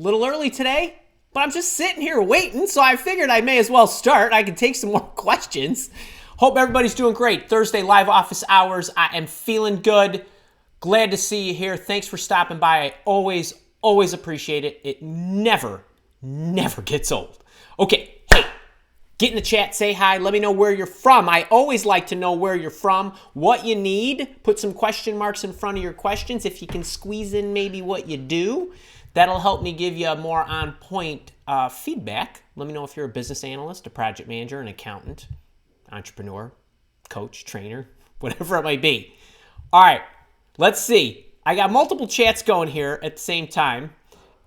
A little early today, but I'm just sitting here waiting, so I figured I may as well start. I can take some more questions. Hope everybody's doing great. Thursday live office hours. I am feeling good. Glad to see you here. Thanks for stopping by. I always appreciate it. It never gets old. Okay, hey, get in the chat, say hi, let me know where you're from. I always like to know where you're from, what you need. Put some question marks in front of your questions. If you can squeeze in maybe what you do, that'll help me give you a more on-point feedback. Let me know if you're a business analyst, a project manager, an accountant, entrepreneur, coach, trainer, whatever it might be. All right, let's see. I got multiple chats going here at the same time,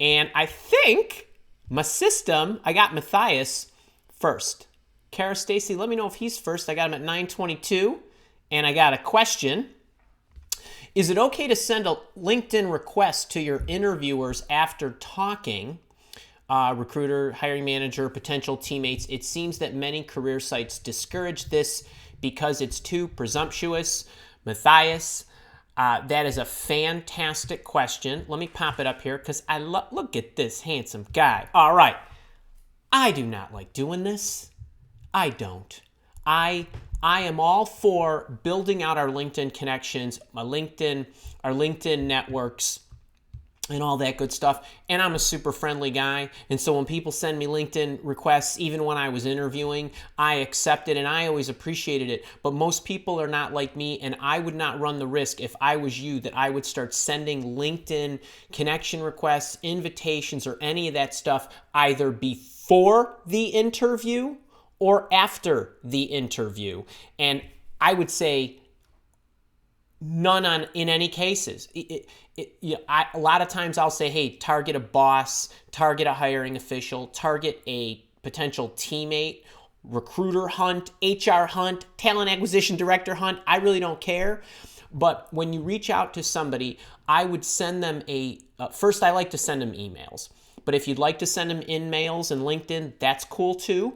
and I think my system, I got Matthias first. Kara Stacy, let me know if he's first. I got him at 9:22, and I got a question. Is it okay to send a LinkedIn request to your interviewers after talking? Recruiter, hiring manager, potential teammates. It seems that many career sites discourage this because it's too presumptuous. Matthias, that is a fantastic question. Let me pop it up here because look at this handsome guy. All right. I do not like doing this. I don't. I am all for building out our LinkedIn connections, our LinkedIn networks, and all that good stuff. And I'm a super friendly guy. And so when people send me LinkedIn requests, even when I was interviewing, I accepted and I always appreciated it. But most people are not like me, and I would not run the risk if I was you that I would start sending LinkedIn connection requests, invitations, or any of that stuff either before the interview or after the interview. And I would say none in any cases. A lot of times I'll say, hey, target a boss, target a hiring official, target a potential teammate, recruiter hunt, HR hunt, talent acquisition director hunt. I really don't care. But when you reach out to somebody, I would send them first I like to send them emails. But if you'd like to send them in mails and LinkedIn, that's cool too.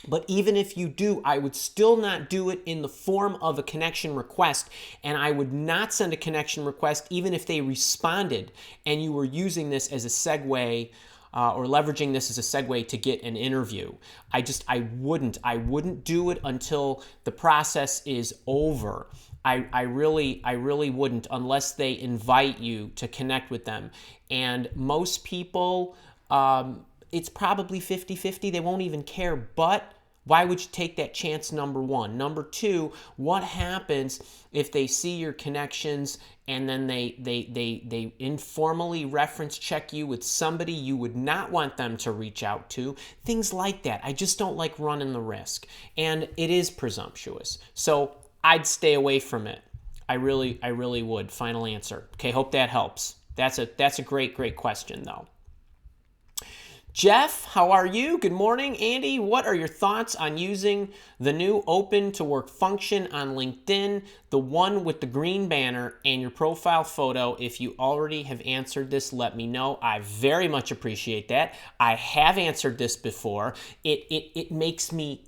But even if you do, I would still not do it in the form of a connection request, and I would not send a connection request even if they responded and you were using this as a segue or leveraging this as a segue to get an interview. I wouldn't do it until the process is over. I really wouldn't unless they invite you to connect with them. And most people, it's probably 50-50. They won't even care, but why would you take that chance, number one? Number two, what happens if they see your connections and then they informally reference check you with somebody you would not want them to reach out to? Things like that. I just don't like running the risk. And it is presumptuous. So I'd stay away from it. I really would. Final answer. Okay, hope that helps. That's a great question though. Jeff, how are you? Good morning. Andy, what are your thoughts on using the new open to work function on LinkedIn, the one with the green banner and your profile photo? If you already have answered this, let me know. I very much appreciate that. I have answered this before. It makes me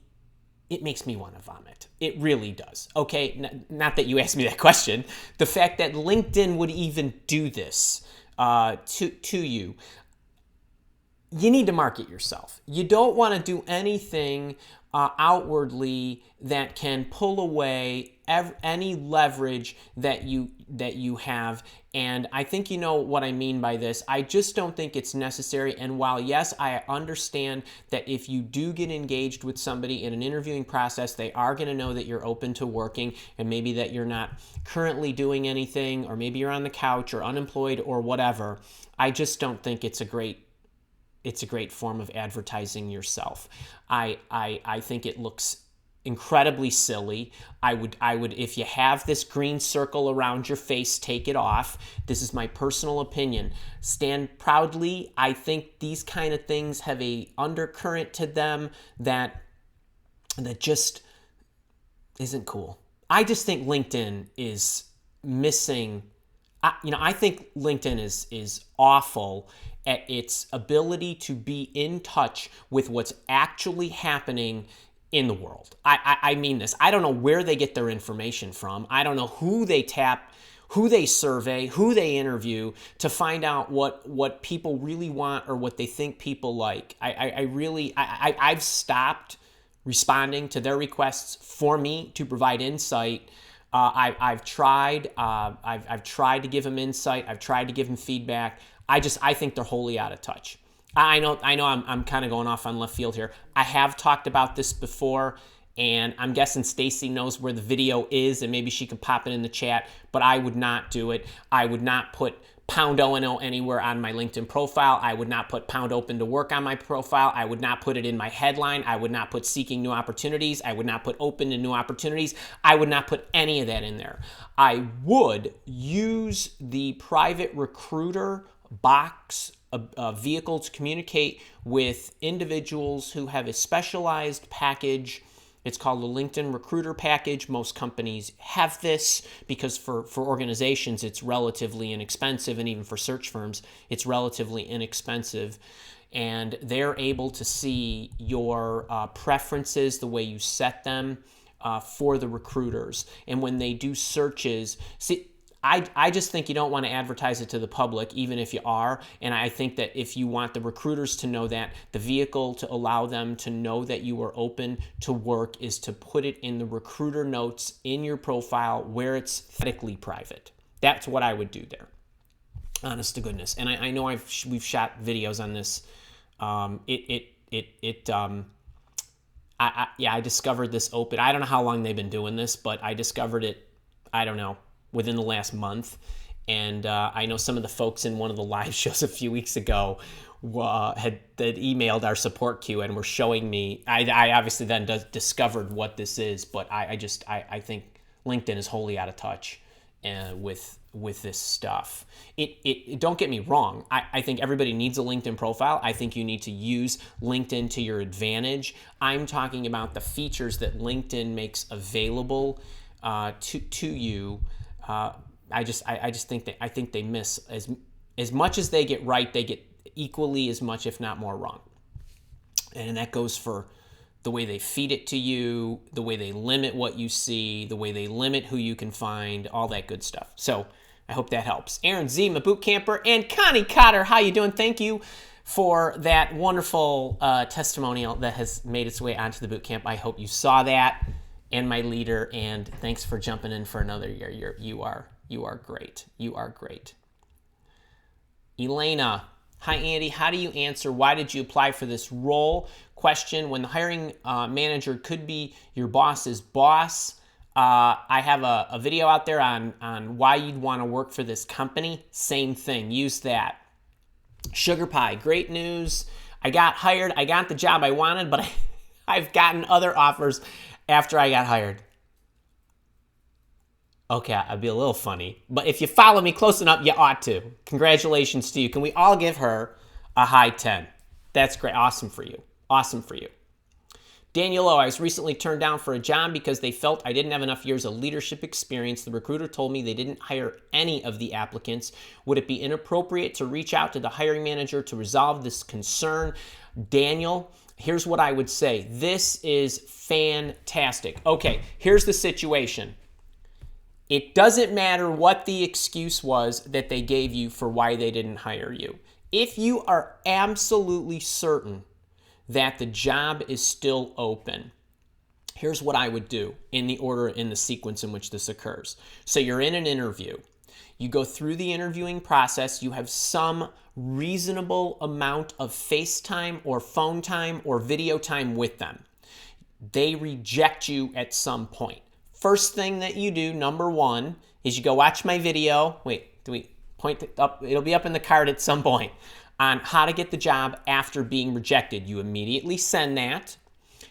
want to vomit. It really does. Okay, not that you asked me that question. The fact that LinkedIn would even do this to you. You need to market yourself. You don't want to do anything outwardly that can pull away any leverage that you have. And I think you know what I mean by this. I just don't think it's necessary. And while, yes, I understand that if you do get engaged with somebody in an interviewing process, they are going to know that you're open to working and maybe that you're not currently doing anything, or maybe you're on the couch or unemployed or whatever. I just don't think it's a great form of advertising yourself. I think it looks incredibly silly. I would, if you have this green circle around your face, take it off. This is my personal opinion. Stand proudly. I think these kind of things have a undercurrent to them that just isn't cool. I just think LinkedIn is missing. I think LinkedIn is awful at its ability to be in touch with what's actually happening in the world. I mean this. I don't know where they get their information from. I don't know who they tap who they survey, who they interview, to find out what people really want or what they think people like. I've stopped responding to their requests for me to provide insight. I've tried to give them insight. I've tried to give them feedback. I think they're wholly out of touch. I know I'm kind of going off on left field here. I have talked about this before, and I'm guessing Stacy knows where the video is, and maybe she can pop it in the chat, but I would not do it. I would not put pound O&O anywhere on my LinkedIn profile. I would not put pound open to work on my profile. I would not put it in my headline. I would not put seeking new opportunities. I would not put open to new opportunities. I would not put any of that in there. I would use the private recruiter box, a vehicle to communicate with individuals who have a specialized package. It's called the LinkedIn Recruiter Package. Most companies have this because for organizations, it's relatively inexpensive, and even for search firms, it's relatively inexpensive. And they're able to see your preferences, the way you set them for the recruiters. And when they do searches, I just think you don't want to advertise it to the public, even if you are. And I think that if you want the recruiters to know that, the vehicle to allow them to know that you are open to work is to put it in the recruiter notes in your profile where it's aesthetically private. That's what I would do there, honest to goodness. And I know we've shot videos on this. I discovered this open. I don't know how long they've been doing this, but I discovered it, I don't know, within the last month. And I know some of the folks in one of the live shows a few weeks ago had emailed our support queue and were showing me. I obviously then discovered what this is, but I think LinkedIn is wholly out of touch with this stuff. Don't get me wrong. I think everybody needs a LinkedIn profile. I think you need to use LinkedIn to your advantage. I'm talking about the features that LinkedIn makes available to you. I think they miss as much as they get right, they get equally as much, if not more, wrong. And that goes for the way they feed it to you, the way they limit what you see, the way they limit who you can find, all that good stuff. So I hope that helps. Aaron Z, my boot camper, and Connie Cotter, how you doing? Thank you for that wonderful testimonial that has made its way onto the boot camp. I hope you saw that. And my leader, and thanks for jumping in for another year. You are great. You are great. Elena, hi Andy, how do you answer why did you apply for this role? Question, when the hiring manager could be your boss's boss. I have a video out there on why you'd want to work for this company. Same thing, use that. Sugar Pie, great news. I got hired, I got the job I wanted, but I've gotten other offers after I got hired. Okay, I'd be a little funny, but if you follow me close enough, you ought to. Congratulations to you. Can we all give her a high 10? That's great. Awesome for you. Awesome for you. Daniel O, I was recently turned down for a job because they felt I didn't have enough years of leadership experience. The recruiter told me they didn't hire any of the applicants. Would it be inappropriate to reach out to the hiring manager to resolve this concern? Daniel, here's what I would say. This is fantastic. Okay, here's the situation. It doesn't matter what the excuse was that they gave you for why they didn't hire you. If you are absolutely certain that the job is still open, here's what I would do in the sequence in which this occurs. So you're in an interview. You go through the interviewing process. You have some reasonable amount of FaceTime or phone time or video time with them. They reject you at some point. First thing that you do, number one, is you go watch my video. Wait, do we point it up? It'll be up in the card at some point on how to get the job after being rejected. You immediately send that.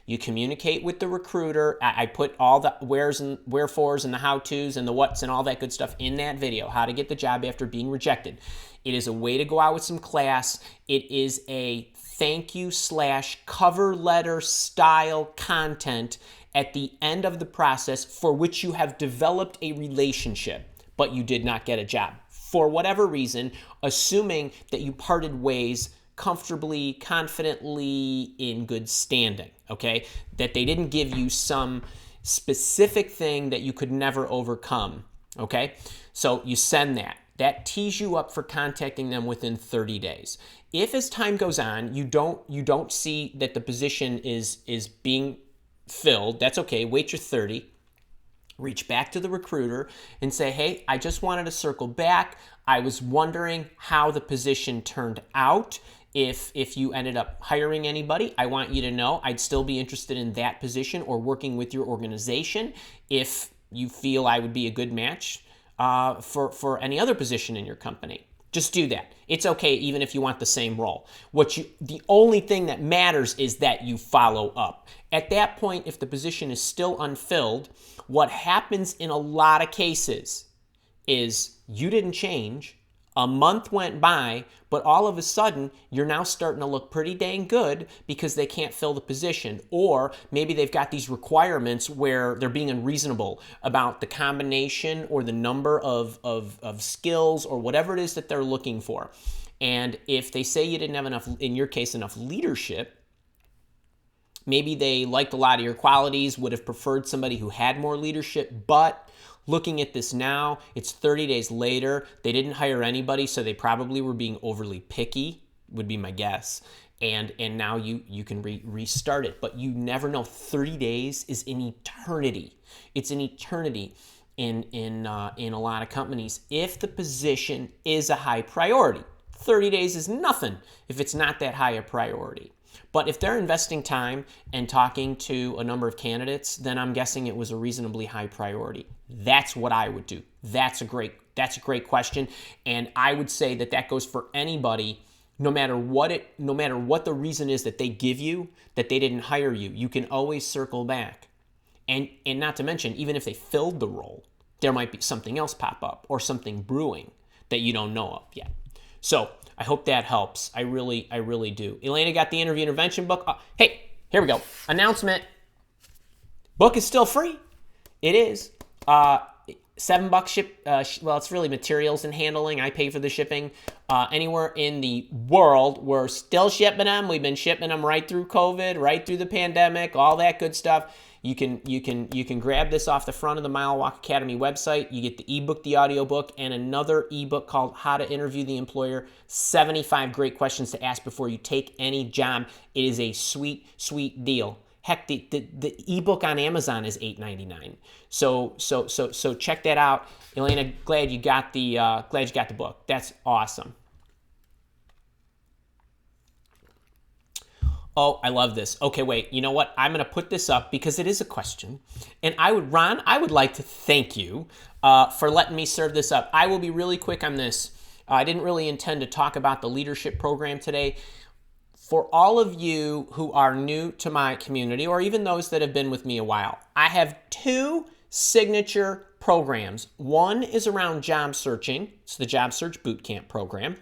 You communicate with the recruiter. I put all the wheres and wherefores and the how-tos and the whats and all that good stuff in that video, how to get the job after being rejected. It is a way to go out with some class. It is a thank you / cover letter style content at the end of the process for which you have developed a relationship, but you did not get a job. For whatever reason, assuming that you parted ways comfortably, confidently, in good standing, okay? That they didn't give you some specific thing that you could never overcome. Okay, so you send that. That tees you up for contacting them within 30 days. If as time goes on, you don't see that the position is being filled, that's okay. Wait your 30. Reach back to the recruiter and say, hey, I just wanted to circle back. I was wondering how the position turned out. If you ended up hiring anybody, I want you to know I'd still be interested in that position or working with your organization if you feel I would be a good match for any other position in your company. Just do that. It's okay even if you want the same role. The only thing that matters is that you follow up. At that point, if the position is still unfilled, what happens in a lot of cases is you didn't change. A month went by, but all of a sudden, you're now starting to look pretty dang good because they can't fill the position. Or maybe they've got these requirements where they're being unreasonable about the combination or the number of skills or whatever it is that they're looking for. And if they say you didn't have enough, in your case, enough leadership, maybe they liked a lot of your qualities, would have preferred somebody who had more leadership, but looking at this now, it's 30 days later. They didn't hire anybody, so they probably were being overly picky, would be my guess. And now you can restart it. But you never know. 30 days is an eternity. It's an eternity in a lot of companies. If the position is a high priority, 30 days is nothing if it's not that high a priority. But if they're investing time and talking to a number of candidates, then I'm guessing it was a reasonably high priority. That's what I would do. That's a great question, and I would say that goes for anybody, no matter what the reason is that they give you that they didn't hire you. You can always circle back, and not to mention, even if they filled the role, there might be something else pop up or something brewing that you don't know of yet. So I hope that helps. I really do. Elena got the interview intervention book. Hey, here we go. Announcement. Book is still free. It is. $7 ship. Well, it's really materials and handling. I pay for the shipping. Anywhere in the world, we're still shipping them. We've been shipping them right through COVID, right through the pandemic, all that good stuff. You can grab this off the front of the Mile Walk Academy website. You get the ebook, the audiobook, and another ebook called How to Interview the Employer. 75 great questions to ask before you take any job. It is a sweet, sweet deal. Heck, the ebook on Amazon is $8.99. So check that out. Elena, glad you got the book. That's awesome. Oh, I love this. Okay, wait. You know what? I'm going to put this up because it is a question. And Ron, I would like to thank you for letting me serve this up. I will be really quick on this. I didn't really intend to talk about the leadership program today. For all of you who are new to my community, or even those that have been with me a while, I have two signature programs. One is around job searching. It's the Job Search Bootcamp program.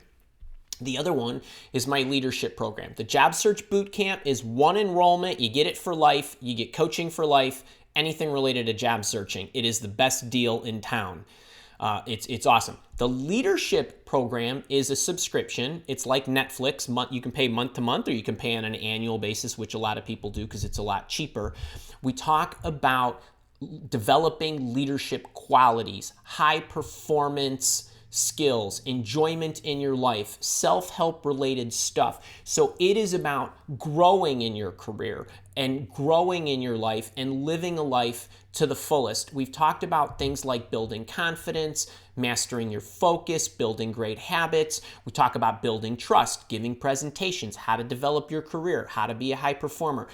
The other one is my leadership program. The Job Search Bootcamp is one enrollment. You get it for life. You get coaching for life, anything related to job searching. It is the best deal in town. It's awesome. The leadership program is a subscription. It's like Netflix. You can pay month to month, or you can pay on an annual basis, which a lot of people do because it's a lot cheaper. We talk about developing leadership qualities, high performance skills, enjoyment in your life, self-help related stuff. So it is about growing in your career and growing in your life and living a life to the fullest. We've talked about things like building confidence, mastering your focus, building great habits. We talk about building trust, giving presentations, how to develop your career, how to be a high performer.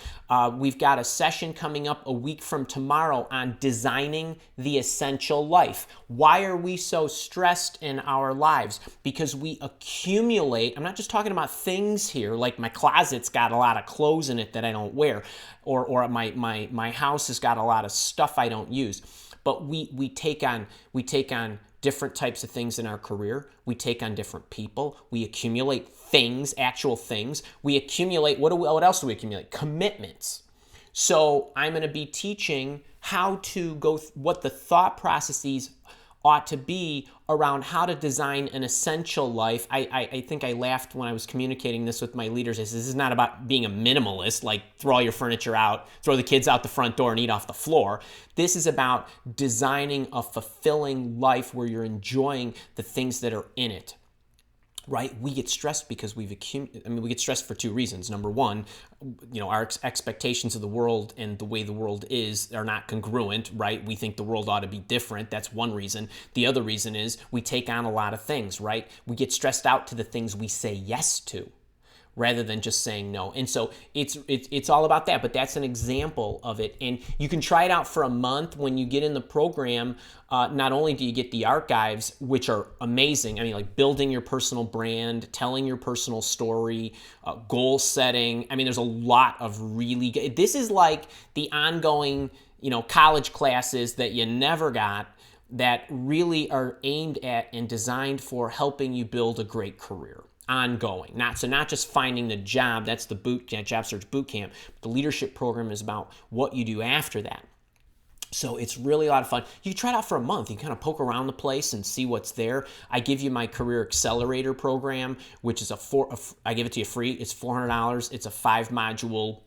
We've got a session coming up a week from tomorrow on designing the essential life. Why are we so stressed in our lives? Because we accumulate. I'm not just talking about things here, like my closet's got a lot of clothes in it that I don't wear, or my house has got a lot of stuff I don't use. But we take on different types of things in our career. We take on different people. We accumulate things, actual things. We accumulate, what else do we accumulate? Commitments. So I'm going to be teaching how to go, what the thought processes ought to be around how to design an essential life. I think I laughed when I was communicating this with my leaders. I said, this is not about being a minimalist, like throw all your furniture out, throw the kids out the front door and eat off the floor. This is about designing a fulfilling life where you're enjoying the things that are in it. Right? We get stressed because we get stressed for two reasons. Number one, our expectations of the world and the way the world is are not congruent, right? We think the world ought to be different. That's one reason. The other reason is we take on a lot of things, right? We get stressed out to the things we say yes to, rather than just saying no. And so it's all about that, but that's an example of it. And you can try it out for a month. When you get in the program, not only do you get the archives, which are amazing, like building your personal brand, telling your personal story, goal setting. There's a lot of really good, this is like the ongoing, college classes that you never got, that really are aimed at and designed for helping you build a great career. Ongoing, not just finding the job. That's the job search boot camp. The leadership program is about what you do after that. So it's really a lot of fun. You can try it out for a month. You can kind of poke around the place and see what's there. I give you my Career Accelerator program, which is I give it to you free. It's $400. It's a 5-module,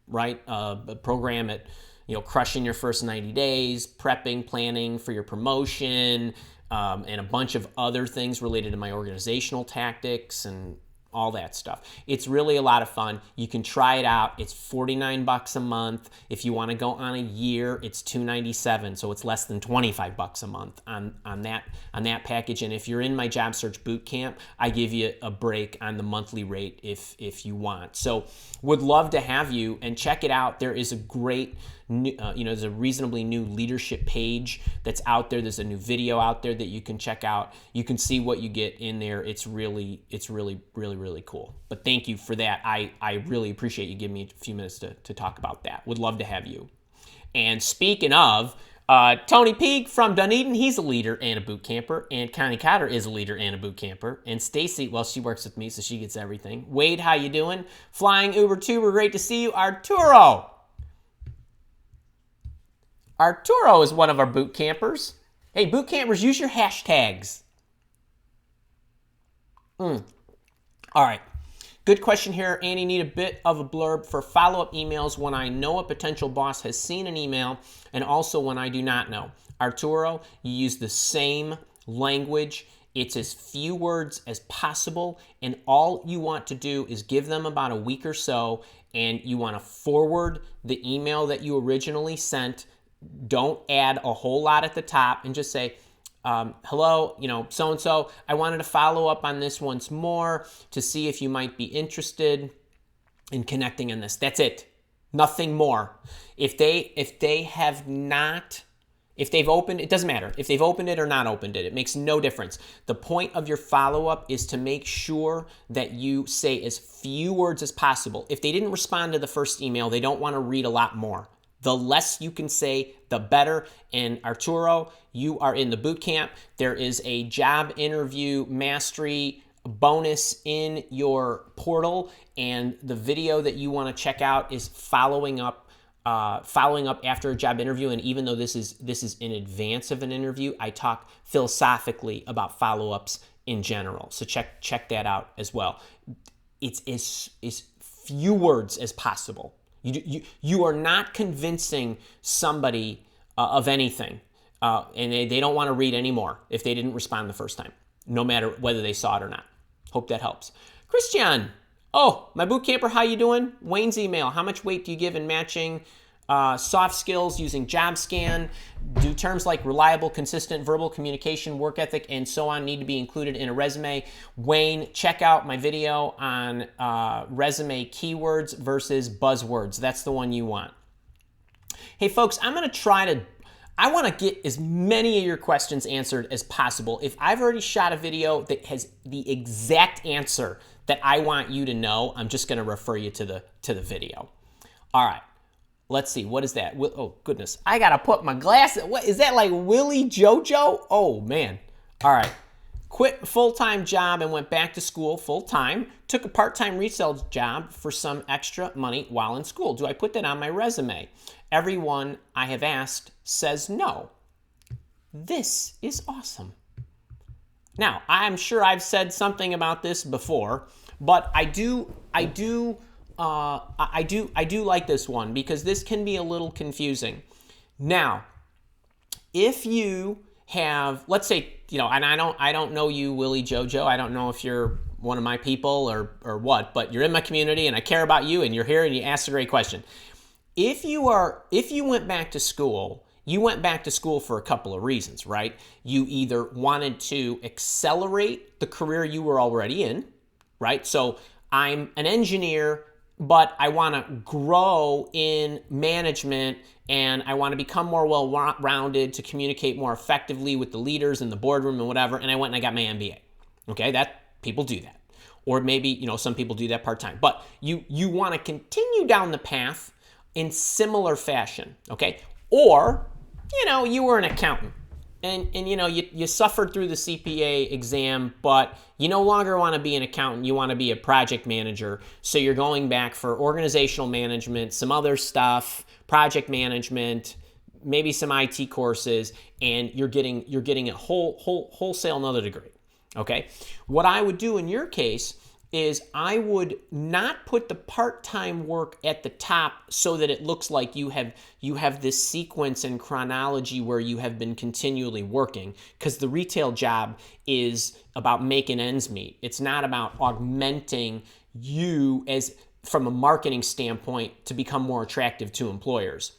right, program at crushing your first 90 days, prepping, planning for your promotion, and a bunch of other things related to my organizational tactics and all that stuff. It's really a lot of fun. You can try it out. It's $49 a month. If you want to go on a year, it's $297, so it's less than $25 a month on that package. And if you're in my job search boot camp, I give you a break on the monthly rate if you want. So would love to have you, and check it out. There is a great there's a reasonably new leadership page that's out there. There's a new video out there that you can check out. You can see what you get in there. It's really, really cool. But thank you for that. I really appreciate you giving me a few minutes to talk about that. Would love to have you. And speaking of, Tony Peak from Dunedin, he's a leader and a boot camper. And Connie Cotter is a leader and a boot camper. And Stacy, well, she works with me, so she gets everything. Wade, how you doing? Flying Uber Tuber, great to see you. Arturo is one of our boot campers. Hey, boot campers, use your hashtags. All right. Good question here. Andy, need a bit of a blurb for follow-up emails when I know a potential boss has seen an email and also when I do not know. Arturo, you use the same language. It's as few words as possible, and all you want to do is give them about a week or so, and you want to forward the email that you originally sent. Don't add a whole lot at the top, and just say, hello, so-and-so, I wanted to follow up on this once more to see if you might be interested in connecting on this. That's it. Nothing more. If they've opened, it doesn't matter. If they've opened it or not opened it, it makes no difference. The point of your follow-up is to make sure that you say as few words as possible. If they didn't respond to the first email, they don't want to read a lot more. The less you can say, the better. And Arturo, you are in the boot camp. There is a job interview mastery bonus in your portal, and the video that you want to check out is following up after a job interview. And even though this is in advance of an interview, I talk philosophically about follow-ups in general. So check that out as well. It's as few words as possible. You are not convincing somebody of anything, and they don't want to read anymore if they didn't respond the first time, no matter whether they saw it or not. Hope that helps. Christian, my boot camper, how you doing? Wayne's email, how much weight do you give in matching soft skills using JobScan? Do terms like reliable, consistent, verbal communication, work ethic, and so on need to be included in a resume? Wayne, check out my video on resume keywords versus buzzwords. That's the one you want. Hey, folks, I want to get as many of your questions answered as possible. If I've already shot a video that has the exact answer that I want you to know, I'm just going to refer you to the video. All right. Let's see, what is that? Oh, goodness. I got to put my glasses. What is that, like Willie JoJo? Oh, man. All right. Quit full-time job and went back to school full-time. Took a part-time resale job for some extra money while in school. Do I put that on my resume? Everyone I have asked says no. This is awesome. Now, I'm sure I've said something about this before, but I do like this one because this can be a little confusing. Now, if you have, let's say, and I don't know you, Willie Jojo. I don't know if you're one of my people or what, but you're in my community and I care about you and you're here and you asked a great question. If you went back to school, you went back to school for a couple of reasons, right? You either wanted to accelerate the career you were already in, right? So I'm an engineer, but I want to grow in management and I want to become more well-rounded to communicate more effectively with the leaders in the boardroom and whatever, and I went and I got my MBA. Okay, that people do that. Or maybe, some people do that part-time. But you want to continue down the path in similar fashion, okay? Or, you were an accountant and you suffered through the CPA exam, but you no longer want to be an accountant. You want to be a project manager. So you're going back for organizational management, some other stuff, project management, maybe some IT courses, and you're getting a wholesale another degree. Okay? What I would do in your case is I would not put the part-time work at the top so that it looks like you have this sequence and chronology where you have been continually working, because the retail job is about making ends meet. It's not about augmenting you as from a marketing standpoint to become more attractive to employers.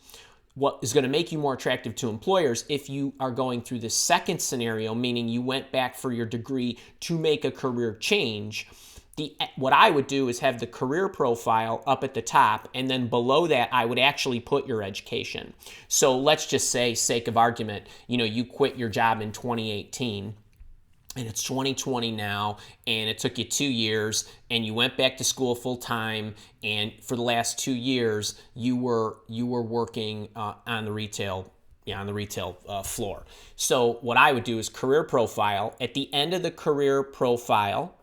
What is going to make you more attractive to employers if you are going through the second scenario, meaning you went back for your degree to make a career change. What I would do is have the career profile up at the top, and then below that, I would actually put your education. So let's just say, sake of argument, you quit your job in 2018, and it's 2020 now, and it took you 2 years, and you went back to school full time, and for the last 2 years, you were working on the retail floor. So what I would do is career profile. At the end of the career profile,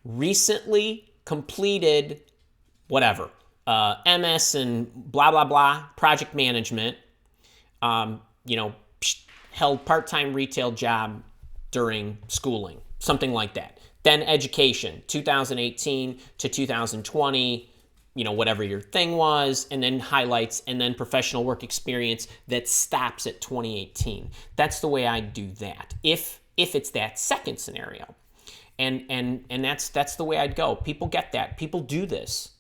recently completed whatever, MS and blah, blah, blah, project management, held part-time retail job during schooling, something like that. Then education, 2018 to 2020, whatever your thing was, and then highlights, and then professional work experience that stops at 2018. That's the way I do that, if it's that second scenario. And that's the way I'd go. People get that. People do this.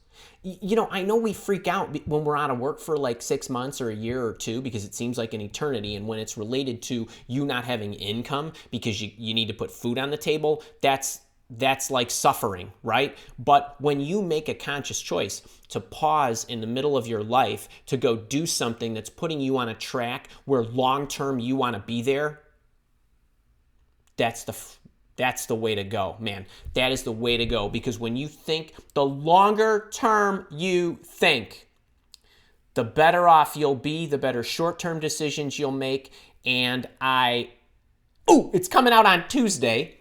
I know we freak out when we're out of work for like 6 months or a year or two because it seems like an eternity. And when it's related to you not having income because you need to put food on the table, that's like suffering, right? But when you make a conscious choice to pause in the middle of your life to go do something that's putting you on a track where long-term you want to be there, that's the way to go, man. That is the way to go, because when you think, the longer term you think, the better off you'll be, the better short-term decisions you'll make. And it's coming out on Tuesday.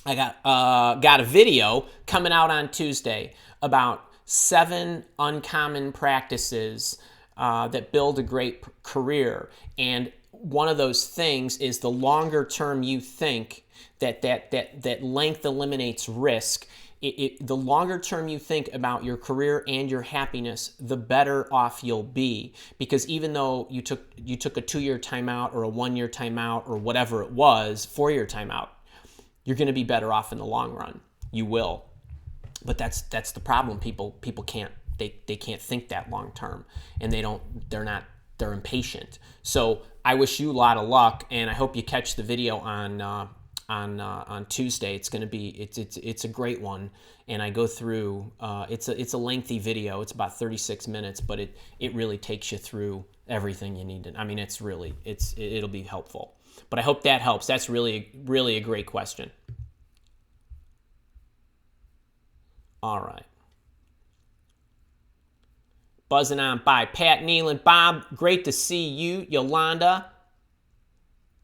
I got a video coming out on Tuesday about 7 uncommon practices that build a great career. And one of those things is the longer term you think, that length eliminates risk. The longer term you think about your career and your happiness, the better off you'll be. Because even though you took a 2-year timeout or a 1-year timeout or whatever it was, 4-year timeout, you're going to be better off in the long run. You will. But that's the problem. People can't they can't think that long term, and they're impatient. So I wish you a lot of luck, and I hope you catch the video on Tuesday. It's going to be it's a great one, and I go through it's a lengthy video. It's about 36 minutes, but it really takes you through everything you need to. I mean, it'll be helpful. But I hope that helps. That's really a great question. All right. Buzzing on by. Pat Nealon, Bob, great to see you. Yolanda,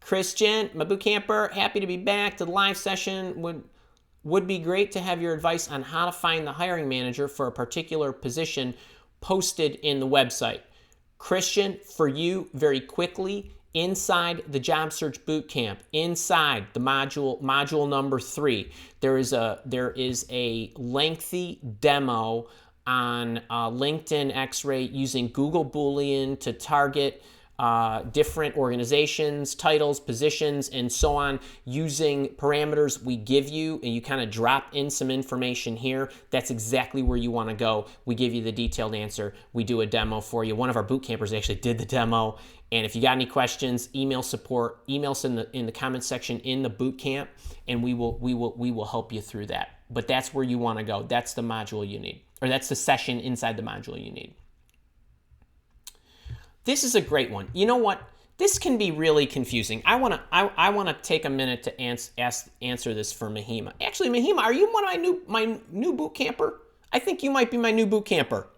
Christian, my boot camper, happy to be back to the live session. Would be great to have your advice on how to find the hiring manager for a particular position posted in the website. Christian, for you, very quickly, Inside the job search boot camp, inside the module number 3, there is a lengthy demo on LinkedIn X-Ray using Google Boolean to target different organizations, titles, positions, and so on, using parameters we give you, and you kind of drop in some information here. That's exactly where you want to go. We give you the detailed answer. We do a demo for you. One of our boot campers actually did the demo. And if you got any questions, email support, email us in the comment section in the boot camp, and we will help you through that. But that's where you want to go. That's the module you need, or that's the session inside the module you need. This is a great one. You know what? This can be really confusing. I want to take a minute to answer this for Mahima. Actually, Mahima, are you one of my new boot camper? I think you might be my new boot camper.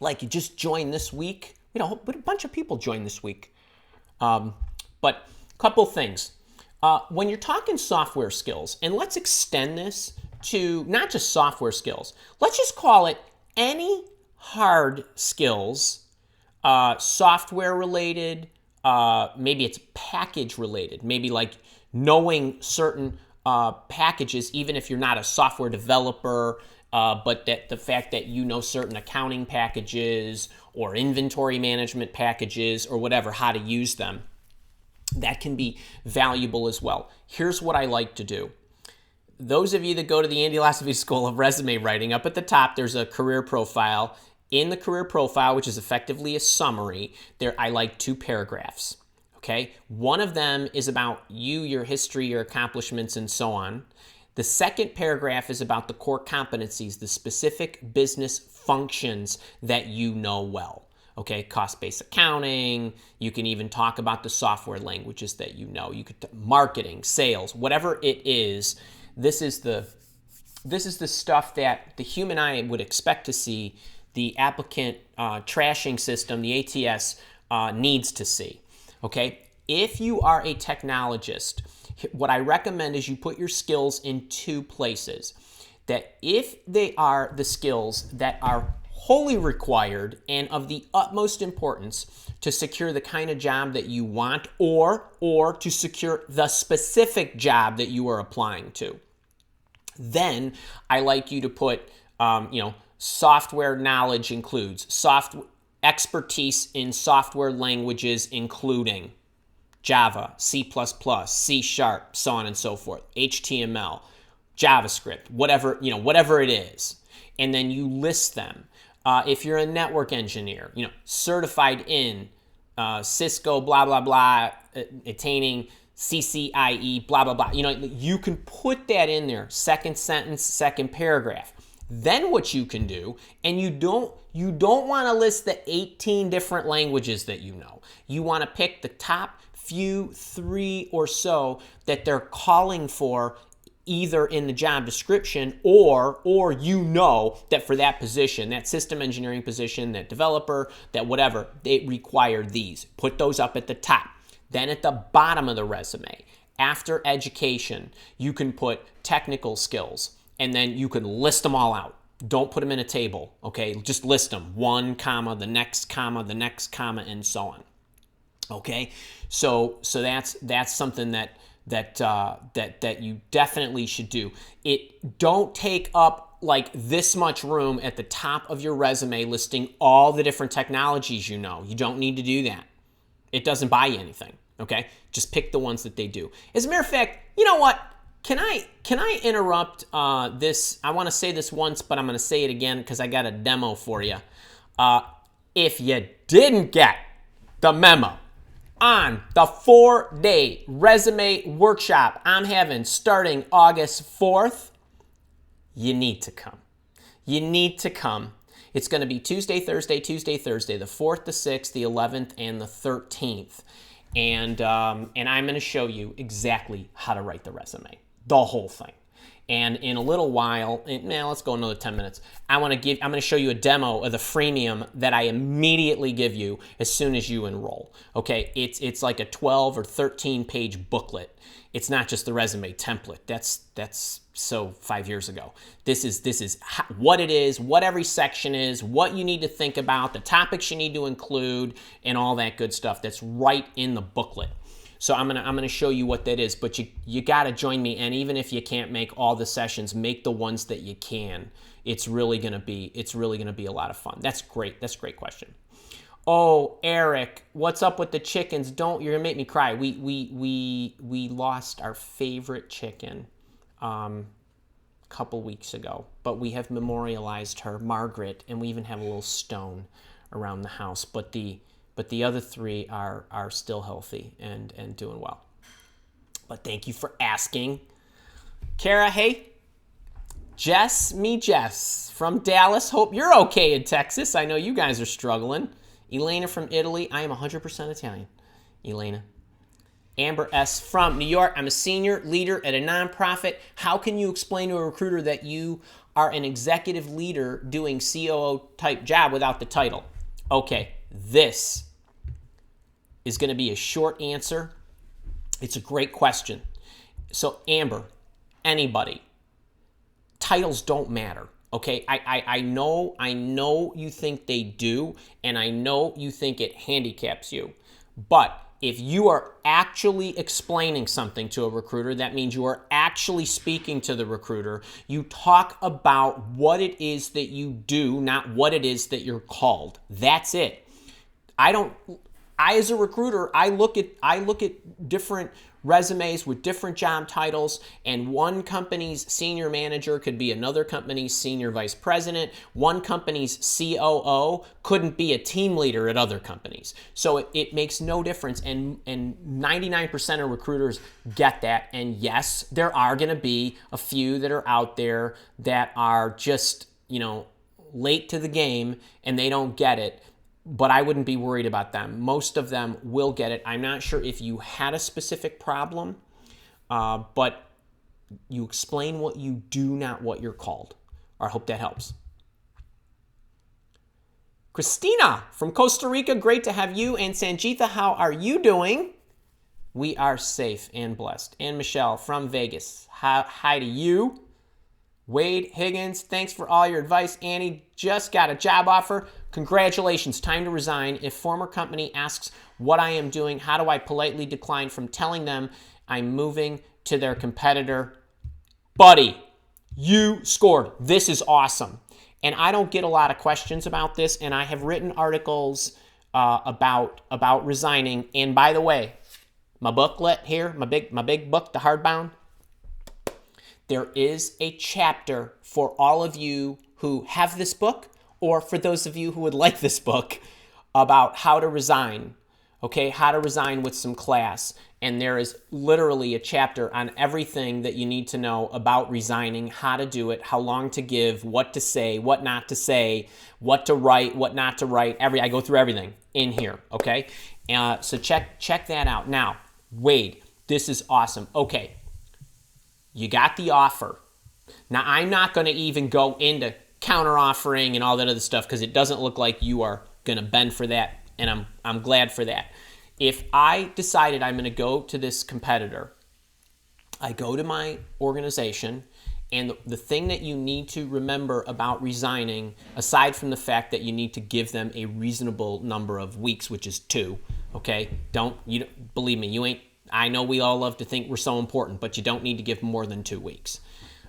Like, you just joined this week. You know, but a bunch of people joined this week. But a couple things. When you're talking software skills, and let's extend this to not just software skills. Let's just call it any hard skills, software related, maybe it's package related, maybe like knowing certain packages, even if you're not a software developer, but that the fact that you know certain accounting packages or inventory management packages or whatever, how to use them, that can be valuable as well. Here's what I like to do. Those of you that go to the Andy LaCivita School of Resume Writing, up at the top, there's a career profile. In the career profile, which is effectively a summary, there I like 2 paragraphs. Okay, one of them is about you, your history, your accomplishments, and so on. The second paragraph is about the core competencies, the specific business functions that you know well. Okay, cost-based accounting. You can even talk about the software languages that you know. You could marketing, sales, whatever it is. This is the stuff that the human eye would expect to see. The applicant trashing system, the ATS, needs to see. Okay, if you are a technologist, what I recommend is you put your skills in 2 places. That if they are the skills that are wholly required and of the utmost importance to secure the kind of job that you want, or to secure the specific job that you are applying to, then I like you to put, software knowledge includes expertise in software languages, including Java, C++, C#, so on and so forth, HTML, JavaScript, whatever it is. And then you list them. If you're a network engineer, certified in Cisco, blah, blah, blah, attaining CCIE, blah, blah, blah. You can put that in there, second sentence, second paragraph. Then what you can do, and you don't want to list the 18 different languages that you know. You want to pick the top few 3 or so that they're calling for, either in the job description or that for that position, that system engineering position, that developer, that whatever, they require these. Put those up at the top. Then at the bottom of the resume, after education, you can put technical skills, and then you can list them all out. Don't put them in a table, okay? Just list them. 1 comma, the next comma, the next comma, and so on. Okay? So that's something that you definitely should do. Don't take up like this much room at the top of your resume listing all the different technologies you know. You don't need to do that. It doesn't buy you anything, okay? Just pick the ones that they do. As a matter of fact, you know what? Can I interrupt this? I want to say this once, but I'm going to say it again because I got a demo for you. If you didn't get the memo on the 4-day resume workshop I'm having starting August 4th, you need to come. You need to come. It's going to be Tuesday, Thursday, the 4th, the 6th, the 11th, and the 13th. And I'm going to show you exactly how to write the resume, the whole thing. And in a little while, let's go another 10 minutes. I'm going to show you a demo of the freemium that I immediately give you as soon as you enroll. Okay, it's like a 12 or 13 page booklet. It's not just the resume template. That's so 5 years ago. This is what it is, what every section is, what you need to think about, the topics you need to include, and all that good stuff. That's right in the booklet. So I'm gonna show you what that is, but you gotta join me, and even if you can't make all the sessions, make the ones that you can. It's really gonna be a lot of fun. That's great. That's a great question. Oh, Eric, what's up with the chickens? You're gonna make me cry. We lost our favorite chicken a couple weeks ago, but we have memorialized her, Margaret, and we even have a little stone around the house. But the other three are still healthy and doing well. But thank you for asking. Kara, hey. Jess from Dallas. Hope you're okay in Texas. I know you guys are struggling. Elena from Italy. I am 100% Italian. Elena. Amber S. from New York. I'm a senior leader at a nonprofit. How can you explain to a recruiter that you are an executive leader doing COO type job without the title? Okay, this is going to be a short answer. It's a great question. So Amber, anybody, titles don't matter. Okay, I know you think they do, and I know you think it handicaps you. But if you are actually explaining something to a recruiter, that means you are actually speaking to the recruiter. You talk about what it is that you do, not what it is that you're called. That's it. As a recruiter, I look at different resumes with different job titles, and one company's senior manager could be another company's senior vice president. One company's COO couldn't be a team leader at other companies. So it makes no difference, and 99% of recruiters get that. And yes, there are going to be a few that are out there that are just, late to the game and they don't get it. But I wouldn't be worried about them. Most of them will get it. I'm not sure if you had a specific problem, but you explain what you do, not what you're called. I hope that helps. Christina from Costa Rica, great to have you. And Sanjitha, how are you doing? We are safe and blessed. And Michelle from Vegas, hi to you. Wade Higgins, thanks for all your advice. Annie just got a job offer. Congratulations, time to resign. If former company asks what I am doing, how do I politely decline from telling them I'm moving to their competitor? Buddy, you scored. This is awesome. And I don't get a lot of questions about this, and I have written articles about resigning. And by the way, my booklet here, my big book, the hardbound, there is a chapter for all of you who have this book, or for those of you who would like this book, about how to resign, okay? How to resign with some class. And there is literally a chapter on everything that you need to know about resigning, how to do it, how long to give, what to say, what not to say, what to write, what not to write. I go through everything in here, okay? So check that out. Now, Wade, this is awesome. Okay. You got the offer. Now, I'm not going to even go into counter-offering and all that other stuff because it doesn't look like you are going to bend for that, and I'm glad for that. If I decided I'm going to go to this competitor, I go to my organization, and the thing that you need to remember about resigning, aside from the fact that you need to give them a reasonable number of weeks, which is 2, okay? Believe me, I know we all love to think we're so important, but you don't need to give more than 2 weeks.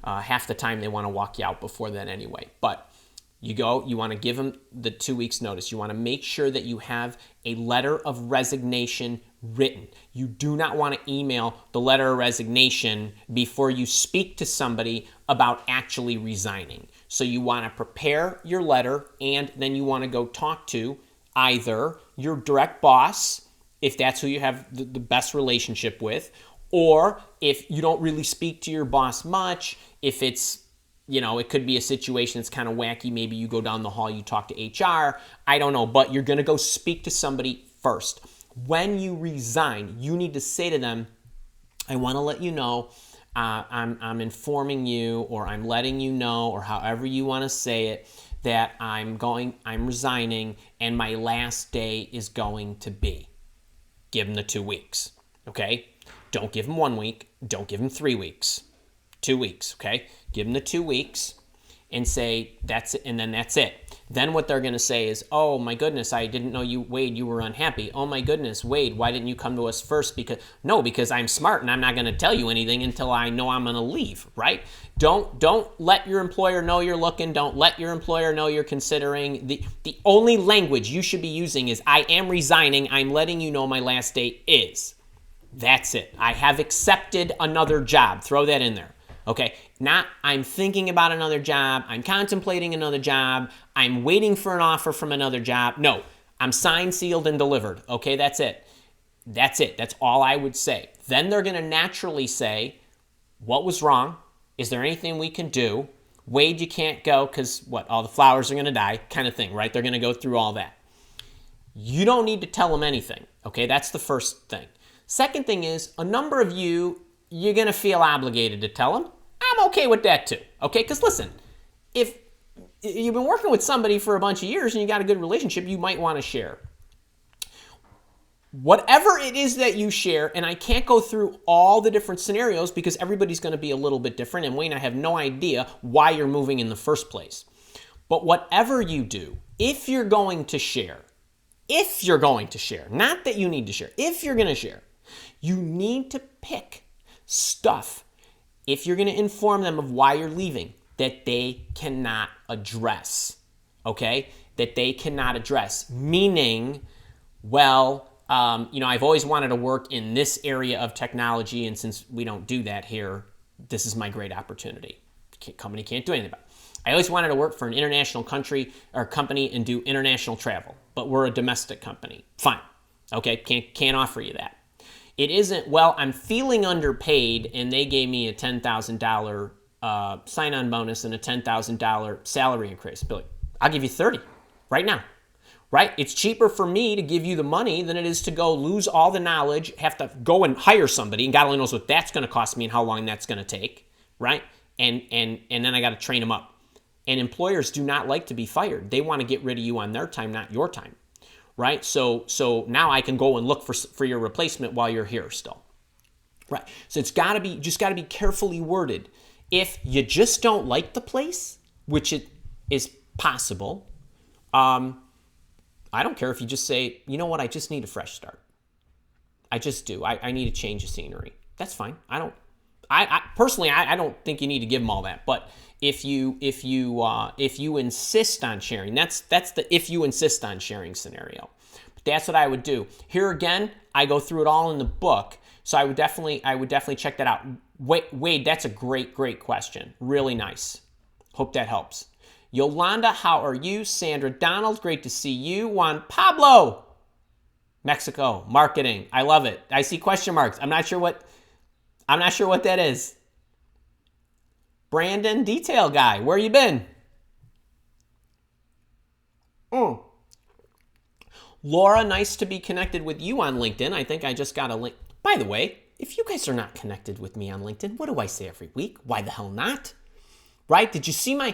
Half the time they want to walk you out before that anyway. But you want to give them the 2 weeks notice. You want to make sure that you have a letter of resignation written. You do not want to email the letter of resignation before you speak to somebody about actually resigning. So you want to prepare your letter, and then you want to go talk to either your direct boss, if that's who you have the best relationship with, or if you don't really speak to your boss much, if it's, it could be a situation that's kind of wacky. Maybe you go down the hall, you talk to HR. I don't know, but you're going to go speak to somebody first. When you resign, you need to say to them, I want to let you know I'm informing you, or I'm letting you know, or however you want to say it, that I'm resigning, and my last day is going to be. Give them the 2 weeks, okay? Don't give them 1 week. Don't give them 3 weeks. 2 weeks, okay? Give them the 2 weeks and say that's it, and then that's it. Then what they're going to say is, oh my goodness, I didn't know you, Wade, you were unhappy. Oh my goodness, Wade, why didn't you come to us first? Because I'm smart and I'm not going to tell you anything until I know I'm going to leave, right? Don't let your employer know you're looking. Don't let your employer know you're considering. The only language you should be using is, I am resigning. I'm letting you know my last day is. That's it. I have accepted another job. Throw that in there. Okay, not I'm thinking about another job, I'm contemplating another job, I'm waiting for an offer from another job. No, I'm signed, sealed, and delivered. Okay, that's it. That's it. That's all I would say. Then they're going to naturally say, what was wrong? Is there anything we can do? Wade, you can't go because all the flowers are going to die, kind of thing, right? They're going to go through all that. You don't need to tell them anything. Okay, that's the first thing. Second thing is, a number of you're going to feel obligated to tell them. I'm okay with that too, okay? Because listen, if you've been working with somebody for a bunch of years and you got a good relationship, you might want to share. Whatever it is that you share, and I can't go through all the different scenarios because everybody's going to be a little bit different, and Wayne, I have no idea why you're moving in the first place. But whatever you do, if you're going to share, not that you need to share, if you're going to share, you need to pick stuff, if you're going to inform them of why you're leaving, that they cannot address, okay? That they cannot address, meaning, I've always wanted to work in this area of technology, and since we don't do that here, this is my great opportunity. Company can't do anything about it. I always wanted to work for an international country or company and do international travel, but we're a domestic company. Fine, okay? Can't offer you that. It isn't, I'm feeling underpaid and they gave me a $10,000 sign-on bonus and a $10,000 salary increase. Billy, I'll give you 30 right now, right? It's cheaper for me to give you the money than it is to go lose all the knowledge, have to go and hire somebody, and God only knows what that's going to cost me and how long that's going to take, right? And then I got to train them up. And employers do not like to be fired. They want to get rid of you on their time, not your time. Right? So now I can go and look for your replacement while you're here still. Right? So it's got to be carefully worded. If you just don't like the place, which it is possible, I don't care if you just say, you know what, I just need a fresh start. I just do. I need a change of scenery. That's fine. I personally don't think you need to give them all that. But if you insist on sharing, that's the if you insist on sharing scenario. But that's what I would do. Here again, I go through it all in the book, so I would definitely check that out. Wade, that's a great question. Really nice. Hope that helps. Yolanda, how are you? Sandra Donald, great to see you. Juan Pablo, Mexico, marketing. I love it. I see question marks. I'm not sure what that is. Brandon, detail guy, where you been? Laura, nice to be connected with you on LinkedIn. I think I just got a link. By the way, if you guys are not connected with me on LinkedIn, what do I say every week? Why the hell not? Right? Did you see my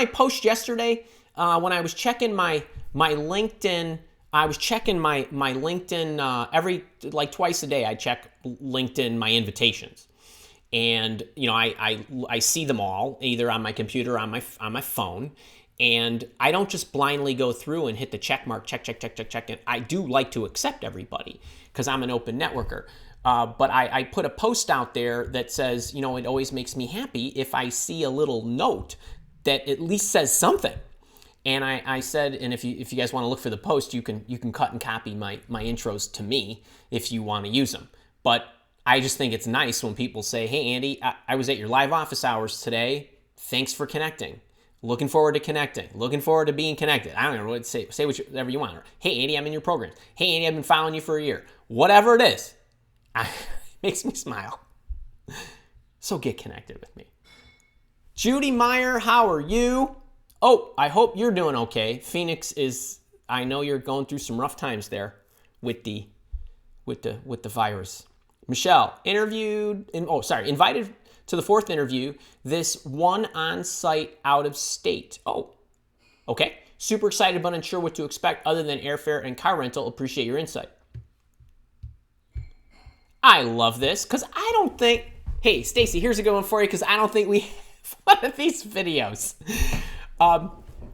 post yesterday when I was checking my LinkedIn? I was checking my LinkedIn every twice a day. I check LinkedIn, my invitations. And I see them all either on my computer or on my phone, and I don't just blindly go through and hit the check mark, check. And I do like to accept everybody because I'm an open networker. But I put a post out there that says, it always makes me happy if I see a little note that at least says something. And I said, and if you guys want to look for the post, you can cut and copy my intros to me if you want to use them. But I just think it's nice when people say, hey, Andy, I was at your live office hours today. Thanks for connecting. Looking forward to connecting. Looking forward to being connected. I don't know what to say. Say whatever you want. Or, hey, Andy, I'm in your programs. Hey, Andy, I've been following you for a year. Whatever it is, it makes me smile. So get connected with me. Judy Meyer, how are you? Oh, I hope you're doing okay. Phoenix I know you're going through some rough times there with the virus. Michelle, invited to the fourth interview, this one on-site out of state. Oh, okay. Super excited but unsure what to expect other than airfare and car rental. Appreciate your insight. I love this because I don't think, hey, Stacy, here's a good one for you because I don't think we have one of these videos.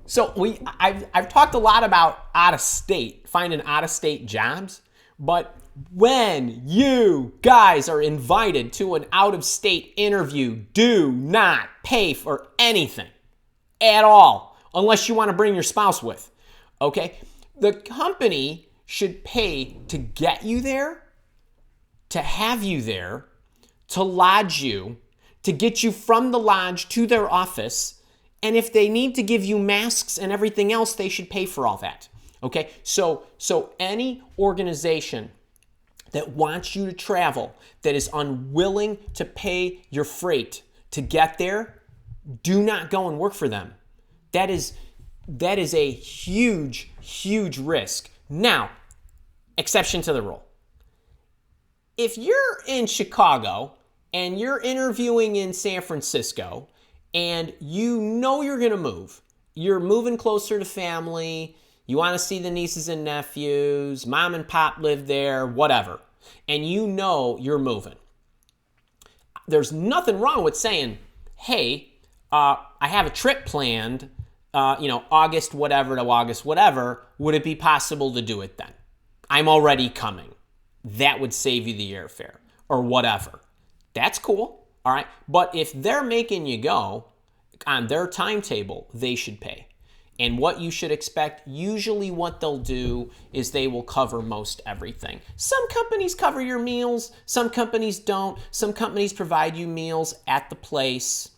So I've talked a lot about out of state, finding out of state jobs, but when you guys are invited to an out of state interview, do not pay for anything at all unless you want to bring your spouse with. Okay? The company should pay to get you there, to have you there, to lodge you, to get you from the lodge to their office. And if they need to give you masks and everything else, they should pay for all that. Okay? So any organization that wants you to travel, that is unwilling to pay your freight to get there, do not go and work for them. That is a huge, huge risk. Now, exception to the rule. If you're in Chicago and you're interviewing in San Francisco and you know you're going to move, you're moving closer to family, you want to see the nieces and nephews, mom and pop live there, whatever, and you know you're moving, there's nothing wrong with saying, hey, I have a trip planned, August whatever to August whatever. Would it be possible to do it then? I'm already coming. That would save you the airfare or whatever. That's cool. All right. But if they're making you go on their timetable, they should pay. And what you should expect, usually what they'll do is they will cover most everything. Some companies cover your meals. Some companies don't. Some companies provide you meals at the place.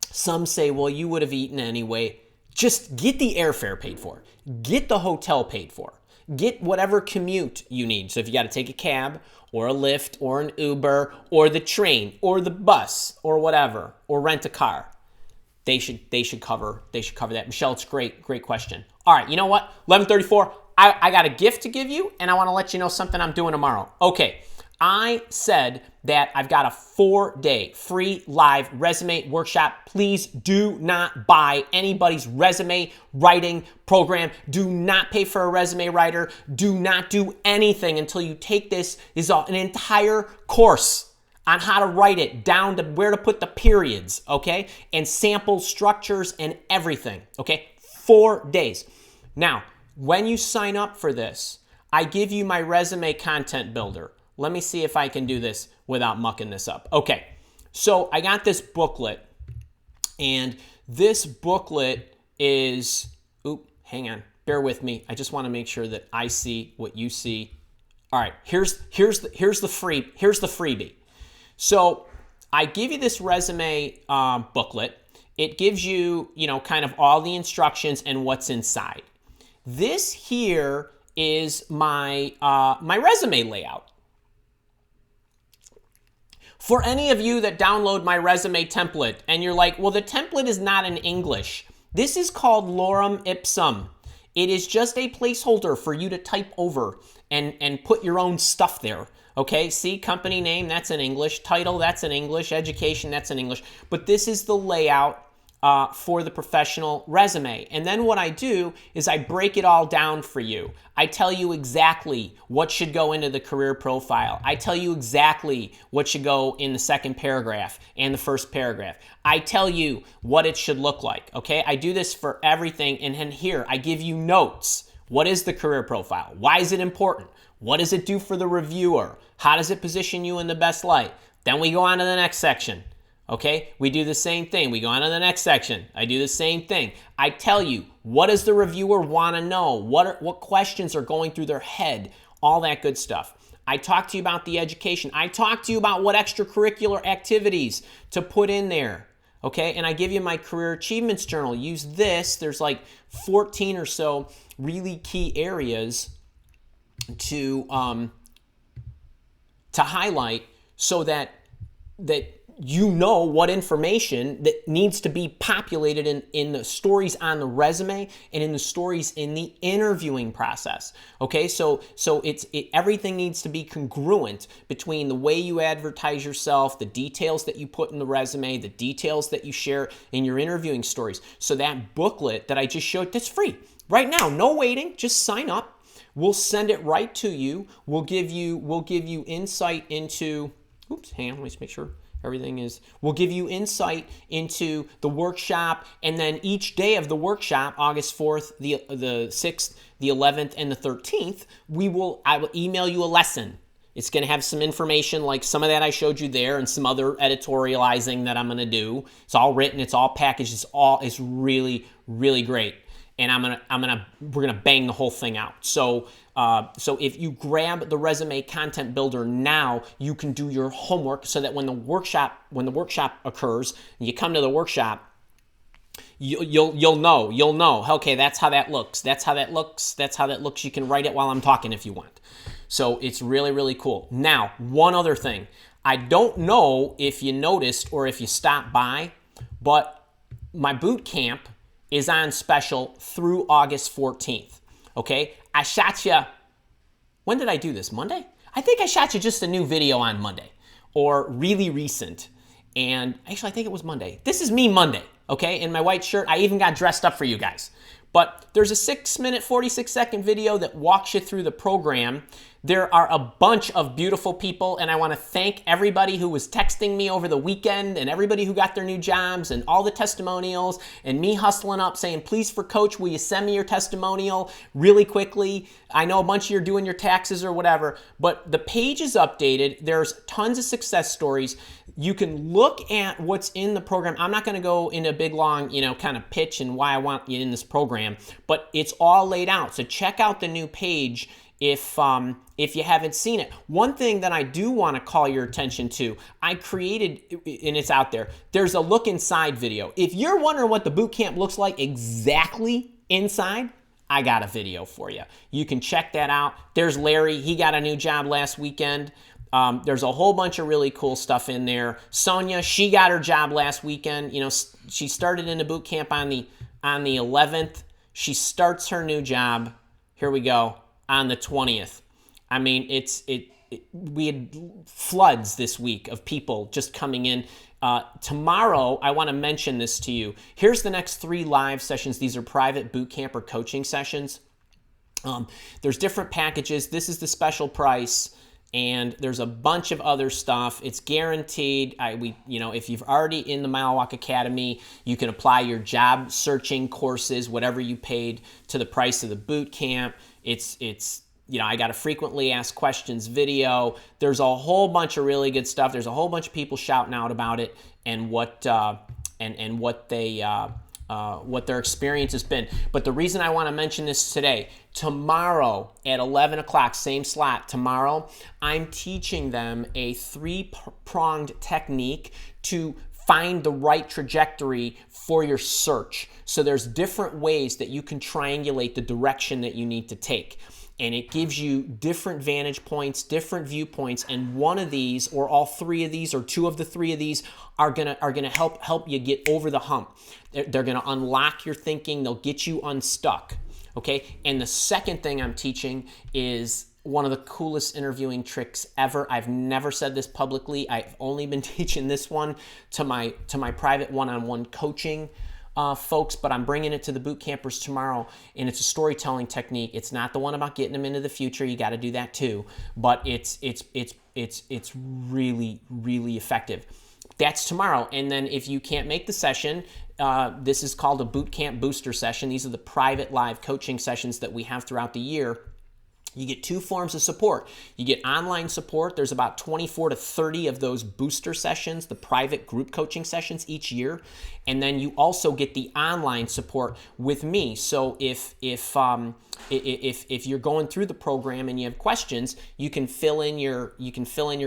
Some say, well, you would have eaten anyway. Just get the airfare paid for. Get the hotel paid for. Get whatever commute you need. So if you got to take a cab or a Lyft or an Uber or the train or the bus or whatever, or rent a car, they should cover that. Michelle, it's great question. All right, you know what? 11:34. I got a gift to give you, and I want to let you know something I'm doing tomorrow. Okay, I said that I've got a 4-day free live resume workshop. Please do not buy anybody's resume writing program. Do not pay for a resume writer. Do not do anything until you take this. This is an entire course on how to write it, down to where to put the periods, okay? And sample structures and everything, okay? 4 days. Now, when you sign up for this, I give you my resume content builder. Let me see if I can do this without mucking this up. Okay, so I got this booklet, and this booklet is, hang on, bear with me. I just want to make sure that I see what you see. All right, here's the freebie. So I give you this resume booklet. It gives you, kind of all the instructions and what's inside. This here is my my resume layout. For any of you that download my resume template and you're like, well, the template is not in English. This is called lorem ipsum. It is just a placeholder for you to type over and put your own stuff there. Okay, see, company name, that's in English. Title, that's in English. Education, that's in English. But this is the layout for the professional resume. And then what I do is I break it all down for you. I tell you exactly what should go into the career profile. I tell you exactly what should go in the second paragraph and the first paragraph. I tell you what it should look like, okay? I do this for everything. And then here, I give you notes. What is the career profile? Why is it important? What does it do for the reviewer? How does it position you in the best light? Then we go on to the next section. Okay, we do the same thing. We go on to the next section. I do the same thing. I tell you, what does the reviewer want to know? What questions are going through their head? All that good stuff. I talk to you about the education. I talk to you about what extracurricular activities to put in there. Okay, and I give you my career achievements journal. Use this. There's like 14 or so really key areas to highlight so that you know what information that needs to be populated in the stories on the resume and in the stories in the interviewing process. Okay, so everything needs to be congruent between the way you advertise yourself, the details that you put in the resume, the details that you share in your interviewing stories. So that booklet that I just showed, that's free right now, no waiting, just sign up. We'll send it right to you. We'll give you insight into, oops, hang on, let's make sure everything is, we'll give you insight into the workshop, and then each day of the workshop, August 4th, the 6th, the 11th, and the 13th, I will email you a lesson. It's going to have some information like some of that I showed you there and some other editorializing that I'm going to do. It's all written, it's all packaged, it's really, really great. And we're gonna bang the whole thing out. So if you grab the resume content builder now, you can do your homework so that when the workshop occurs, and you come to the workshop, you'll know. Okay, that's how that looks. That's how that looks. You can write it while I'm talking if you want. So it's really, really cool. Now, one other thing. I don't know if you noticed or if you stopped by, but my boot camp is on special through August 14th, okay? I shot you, when did I do this, Monday? I think I shot you just a new video on Monday, or really recent, and actually I think it was Monday. This is me Monday, okay, in my white shirt. I even got dressed up for you guys. But there's a 6-minute, 46-second video that walks you through the program. There are a bunch of beautiful people, and I want to thank everybody who was texting me over the weekend and everybody who got their new jobs and all the testimonials and me hustling up saying, please for Coach, will you send me your testimonial really quickly? I know a bunch of you are doing your taxes or whatever, but the page is updated. There's tons of success stories. You can look at what's in the program. I'm not going to go into a big, long, kind of pitch and why I want you in this program, but it's all laid out. So check out the new page if you haven't seen it. One thing that I do want to call your attention to, I created, and it's out there, there's a look inside video. If you're wondering what the boot camp looks like exactly inside, I got a video for you. You can check that out. There's Larry. He got a new job last weekend. There's a whole bunch of really cool stuff in there. Sonia, she got her job last weekend. She started in the boot camp on the 11th. She starts her new job. Here we go. On the 20th. I mean, we had floods this week of people just coming in. Tomorrow, I want to mention this to you. Here's the next 3 live sessions. These are private boot camp or coaching sessions. There's different packages. This is the special price, and there's a bunch of other stuff. It's guaranteed. If you've already in the Mile Walk Academy, you can apply your job searching courses, whatever you paid, to the price of the boot camp. I got a frequently asked questions video. There's a whole bunch of really good stuff. There's a whole bunch of people shouting out about it and what their experience has been. But the reason I want to mention this today, tomorrow at 11 o'clock, same slot, tomorrow, I'm teaching them a 3-pronged technique to find the right trajectory for your search. So there's different ways that you can triangulate the direction that you need to take. And it gives you different vantage points, different viewpoints, and one of these, or all 3 of these, or 2 of the 3 of these are gonna help you get over the hump. They're gonna unlock your thinking. They'll get you unstuck. Okay. And the second thing I'm teaching is one of the coolest interviewing tricks ever. I've never said this publicly. I've only been teaching this one to my private one-on-one coaching folks, but I'm bringing it to the boot campers tomorrow, and it's a storytelling technique. It's not the one about getting them into the future. You got to do that too, but it's really, really effective. That's tomorrow. And then if you can't make the session, this is called a boot camp booster session. These are the private live coaching sessions that we have throughout the year. You get 2 forms of support. You get online support. There's about 24 to 30 of those booster sessions, the private group coaching sessions each year. And then you also get the online support with me. So if you're going through the program and you have questions, you can fill in your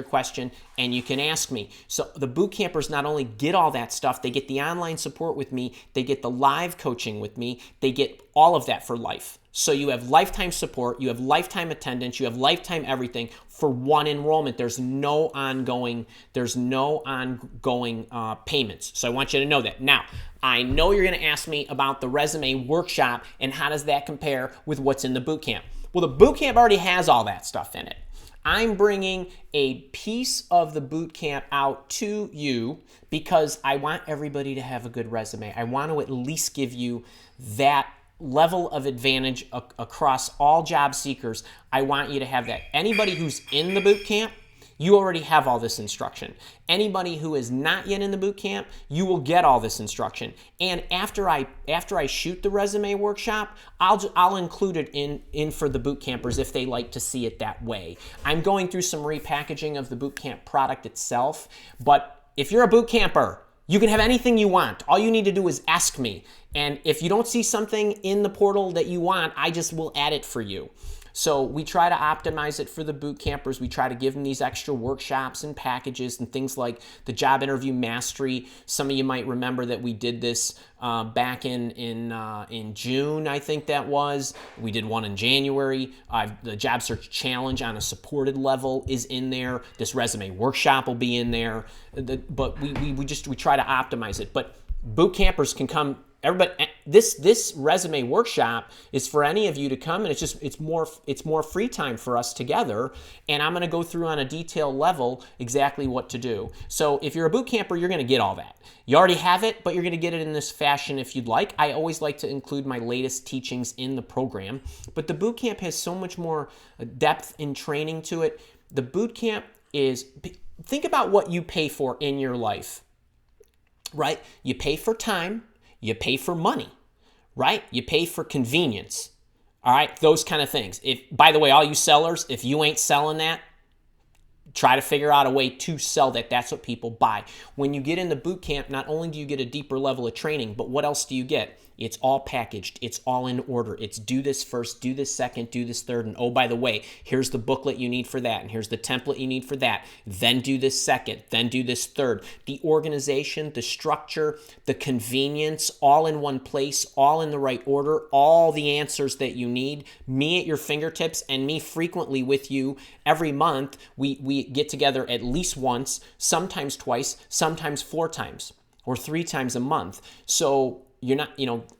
question and you can ask me. So the boot campers not only get all that stuff, they get the online support with me, they get the live coaching with me, they get all of that for life. So you have lifetime support, you have lifetime attendance, you have lifetime everything for one enrollment. There's no ongoing payments. So I want you to know that. Now, I know you're going to ask me about the resume workshop and how does that compare with what's in the boot camp. Well, the boot camp already has all that stuff in it. I'm bringing a piece of the boot camp out to you because I want everybody to have a good resume. I want to at least give you that level of advantage across all job seekers. I want you to have that. Anybody who's in the boot camp, you already have all this instruction. Anybody who is not yet in the boot camp, you will get all this instruction. And after I shoot the resume workshop, I'll include it in for the boot campers if they like to see it that way. I'm going through some repackaging of the boot camp product itself, but if you're a boot camper, you can have anything you want. All you need to do is ask me. And if you don't see something in the portal that you want, I just will add it for you. So we try to optimize it for the boot campers. We try to give them these extra workshops and packages and things like the job interview mastery. Some of you might remember that we did this back in June, I think that was. We did one in January. The job search challenge on a supported level is in there. This resume workshop will be in there. But we try to optimize it. But boot campers can come. Everybody, this resume workshop is for any of you to come, and it's more free time for us together. And I'm going to go through on a detailed level exactly what to do. So if you're a boot camper, you're going to get all that. You already have it, but you're going to get it in this fashion if you'd like. I always like to include my latest teachings in the program, but the boot camp has so much more depth in training to it. The boot camp is, think about what you pay for in your life, right? You pay for time. You pay for money, right? You pay for convenience, all right? Those kind of things. By the way, all you sellers, if you ain't selling that, try to figure out a way to sell that. That's what people buy. When you get in the boot camp, not only do you get a deeper level of training, but what else do you get? It's all packaged. It's all in order. It's do this first, do this second, do this third. And oh, by the way, here's the booklet you need for that. And here's the template you need for that. Then do this second, then do this third. The organization, the structure, the convenience, all in one place, all in the right order, all the answers that you need. Me at your fingertips and me frequently with you every month. We get together at least once, sometimes twice, sometimes 4 times or 3 times a month. So you're not,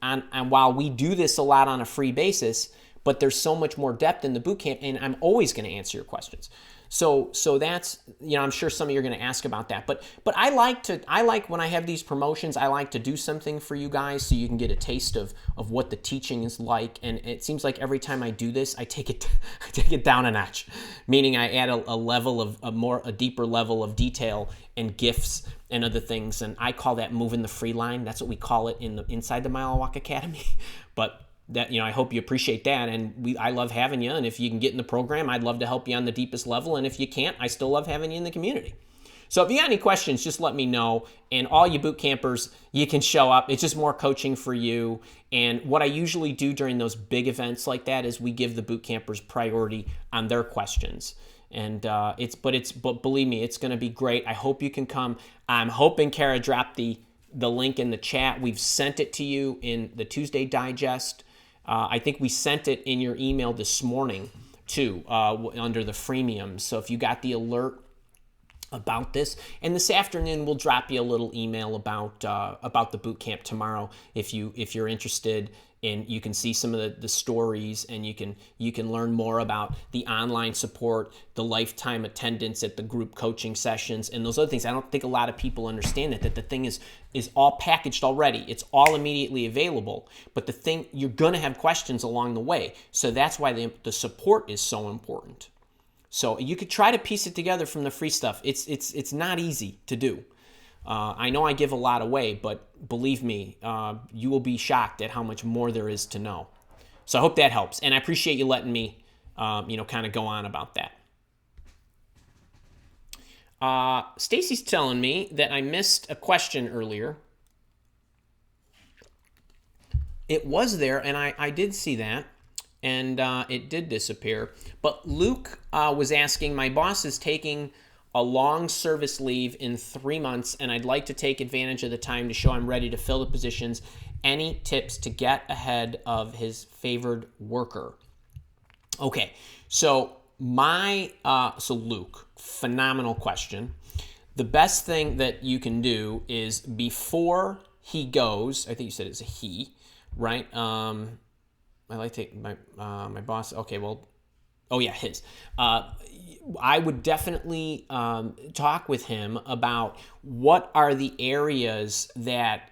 and while we do this a lot on a free basis, but there's so much more depth in the boot camp, and I'm always going to answer your questions. So that's, I'm sure some of you are going to ask about that, but I like when I have these promotions, I like to do something for you guys so you can get a taste of what the teaching is like. And it seems like every time I do this, I take it down a notch, meaning I add a level of a deeper level of detail and gifts and other things. And I call that moving the free line. That's what we call it inside the Mile Walk Academy. But that, I hope you appreciate that. And I love having you. And if you can get in the program, I'd love to help you on the deepest level. And if you can't, I still love having you in the community. So if you got any questions, just let me know. And all you boot campers, you can show up. It's just more coaching for you. And what I usually do during those big events like that is we give the boot campers priority on their questions. And but believe me, it's going to be great. I hope you can come. I'm hoping Kara dropped the link in the chat. We've sent it to you in the Tuesday Digest. I think we sent it in your email this morning too, under the freemium. So if you got the alert about this, and this afternoon we'll drop you a little email about the boot camp tomorrow if you're interested. And you can see some of the stories, and you can learn more about the online support, the lifetime attendance at the group coaching sessions, and those other things. I don't think a lot of people understand that the thing is all packaged already. It's all immediately available. But the thing, you're going to have questions along the way. So that's why the support is so important. So you could try to piece it together from the free stuff. It's not easy to do. I know I give a lot away, but believe me, you will be shocked at how much more there is to know. So I hope that helps. And I appreciate you letting me, kind of go on about that. Stacy's telling me that I missed a question earlier. It was there, and I did see that, and it did disappear. But Luke was asking, my boss is taking a long service leave in 3 months, and I'd like to take advantage of the time to show I'm ready to fill the positions. Any tips to get ahead of his favored worker? Okay, so Luke, phenomenal question. The best thing that you can do is before he goes, I think you said it's a he, right? I like to take my boss. Okay, well, oh yeah, his. I would definitely talk with him about what are the areas that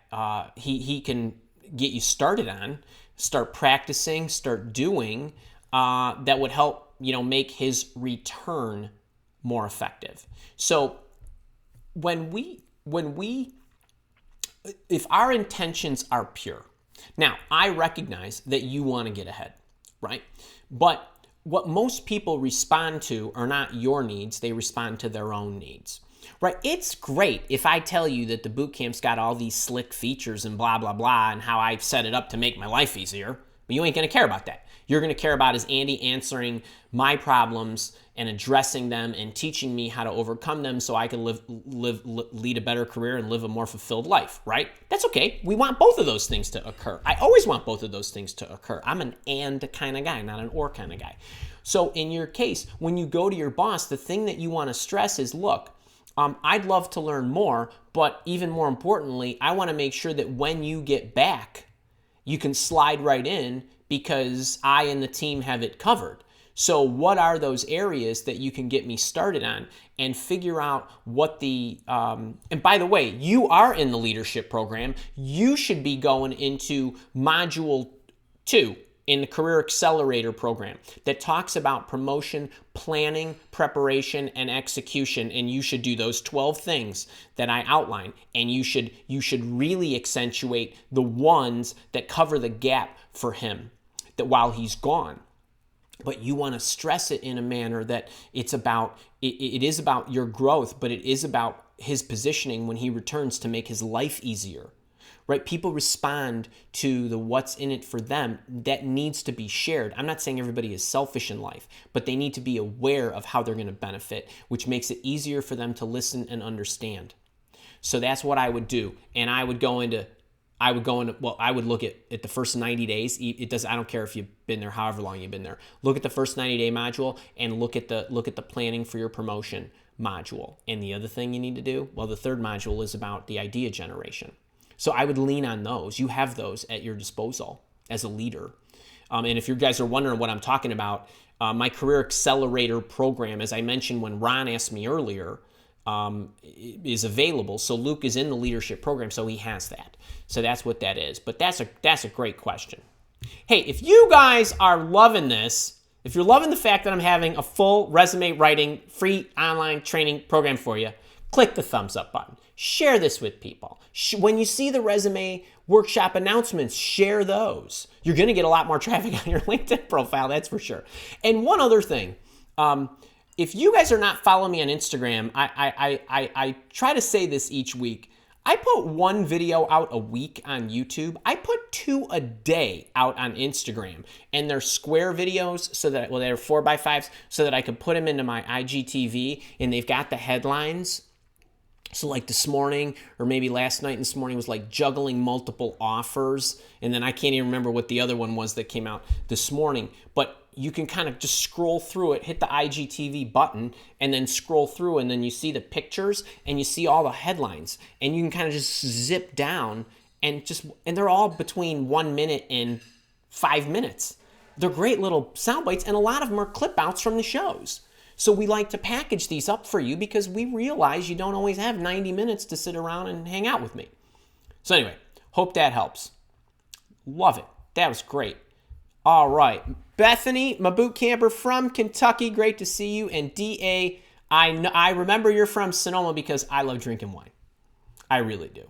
he can get you started on, start practicing, start doing, that would help, make his return more effective. So if our intentions are pure, now I recognize that you want to get ahead, right? But what most people respond to are not your needs, they respond to their own needs, right? It's great if I tell you that the boot camp's got all these slick features and blah, blah, blah, and how I've set it up to make my life easier, but you ain't going to care about that. You're going to care about is Andy answering my problems and addressing them and teaching me how to overcome them so I can lead a better career and live a more fulfilled life, right? That's okay. We want both of those things to occur. I always want both of those things to occur. I'm an and kind of guy, not an or kind of guy. So in your case, when you go to your boss, the thing that you want to stress is, look, I'd love to learn more, but even more importantly, I want to make sure that when you get back, you can slide right in because I and the team have it covered. So what are those areas that you can get me started on and figure out what and by the way, you are in the leadership program. You should be going into module 2 in the Career Accelerator program that talks about promotion, planning, preparation, and execution. And you should do those 12 things that I outlined. And you should really accentuate the ones that cover the gap for him that while he's gone. But you want to stress it in a manner that it is about your growth, but it is about his positioning when he returns to make his life easier. Right? People respond to the what's in it for them. That needs to be shared. I'm not saying everybody is selfish in life, but they need to be aware of how they're going to benefit, which makes it easier for them to listen and understand. So that's what I would do. And I would look at the first 90 days. I don't care if you've been there, however long you've been there. Look at the first 90-day module and look at the planning for your promotion module. And the other thing you need to do, well, the third module is about the idea generation. So I would lean on those. You have those at your disposal as a leader. And if you guys are wondering what I'm talking about, my Career Accelerator program, as I mentioned when Ron asked me earlier, is available. So Luke is in the leadership program, so he has that. So that's what that is. But that's a great question. Hey, if you guys are loving this, if you're loving the fact that I'm having a full resume writing free online training program for you, click the thumbs up button. Share this with people. When you see the resume workshop announcements, share those. You're going to get a lot more traffic on your LinkedIn profile, that's for sure. And one other thing, if you guys are not following me on Instagram, I try to say this each week. I put one video out a week on YouTube. I put 2 a day out on Instagram. And they're square videos, they're 4x5s, so that I can put them into my IGTV, and they've got the headlines. So like this morning, or maybe last night and this morning, was like juggling multiple offers. And then I can't even remember what the other one was that came out this morning. But you can kind of just scroll through it, hit the IGTV button, and then scroll through, and then you see the pictures, and you see all the headlines. And you can kind of just zip down, and they're all between 1 minute and 5 minutes. They're great little sound bites, and a lot of them are clip outs from the shows. So we like to package these up for you because we realize you don't always have 90 minutes to sit around and hang out with me. So anyway, hope that helps. Love it. That was great. All right. Bethany, my boot camper from Kentucky. Great to see you. And DA, I remember you're from Sonoma because I love drinking wine. I really do.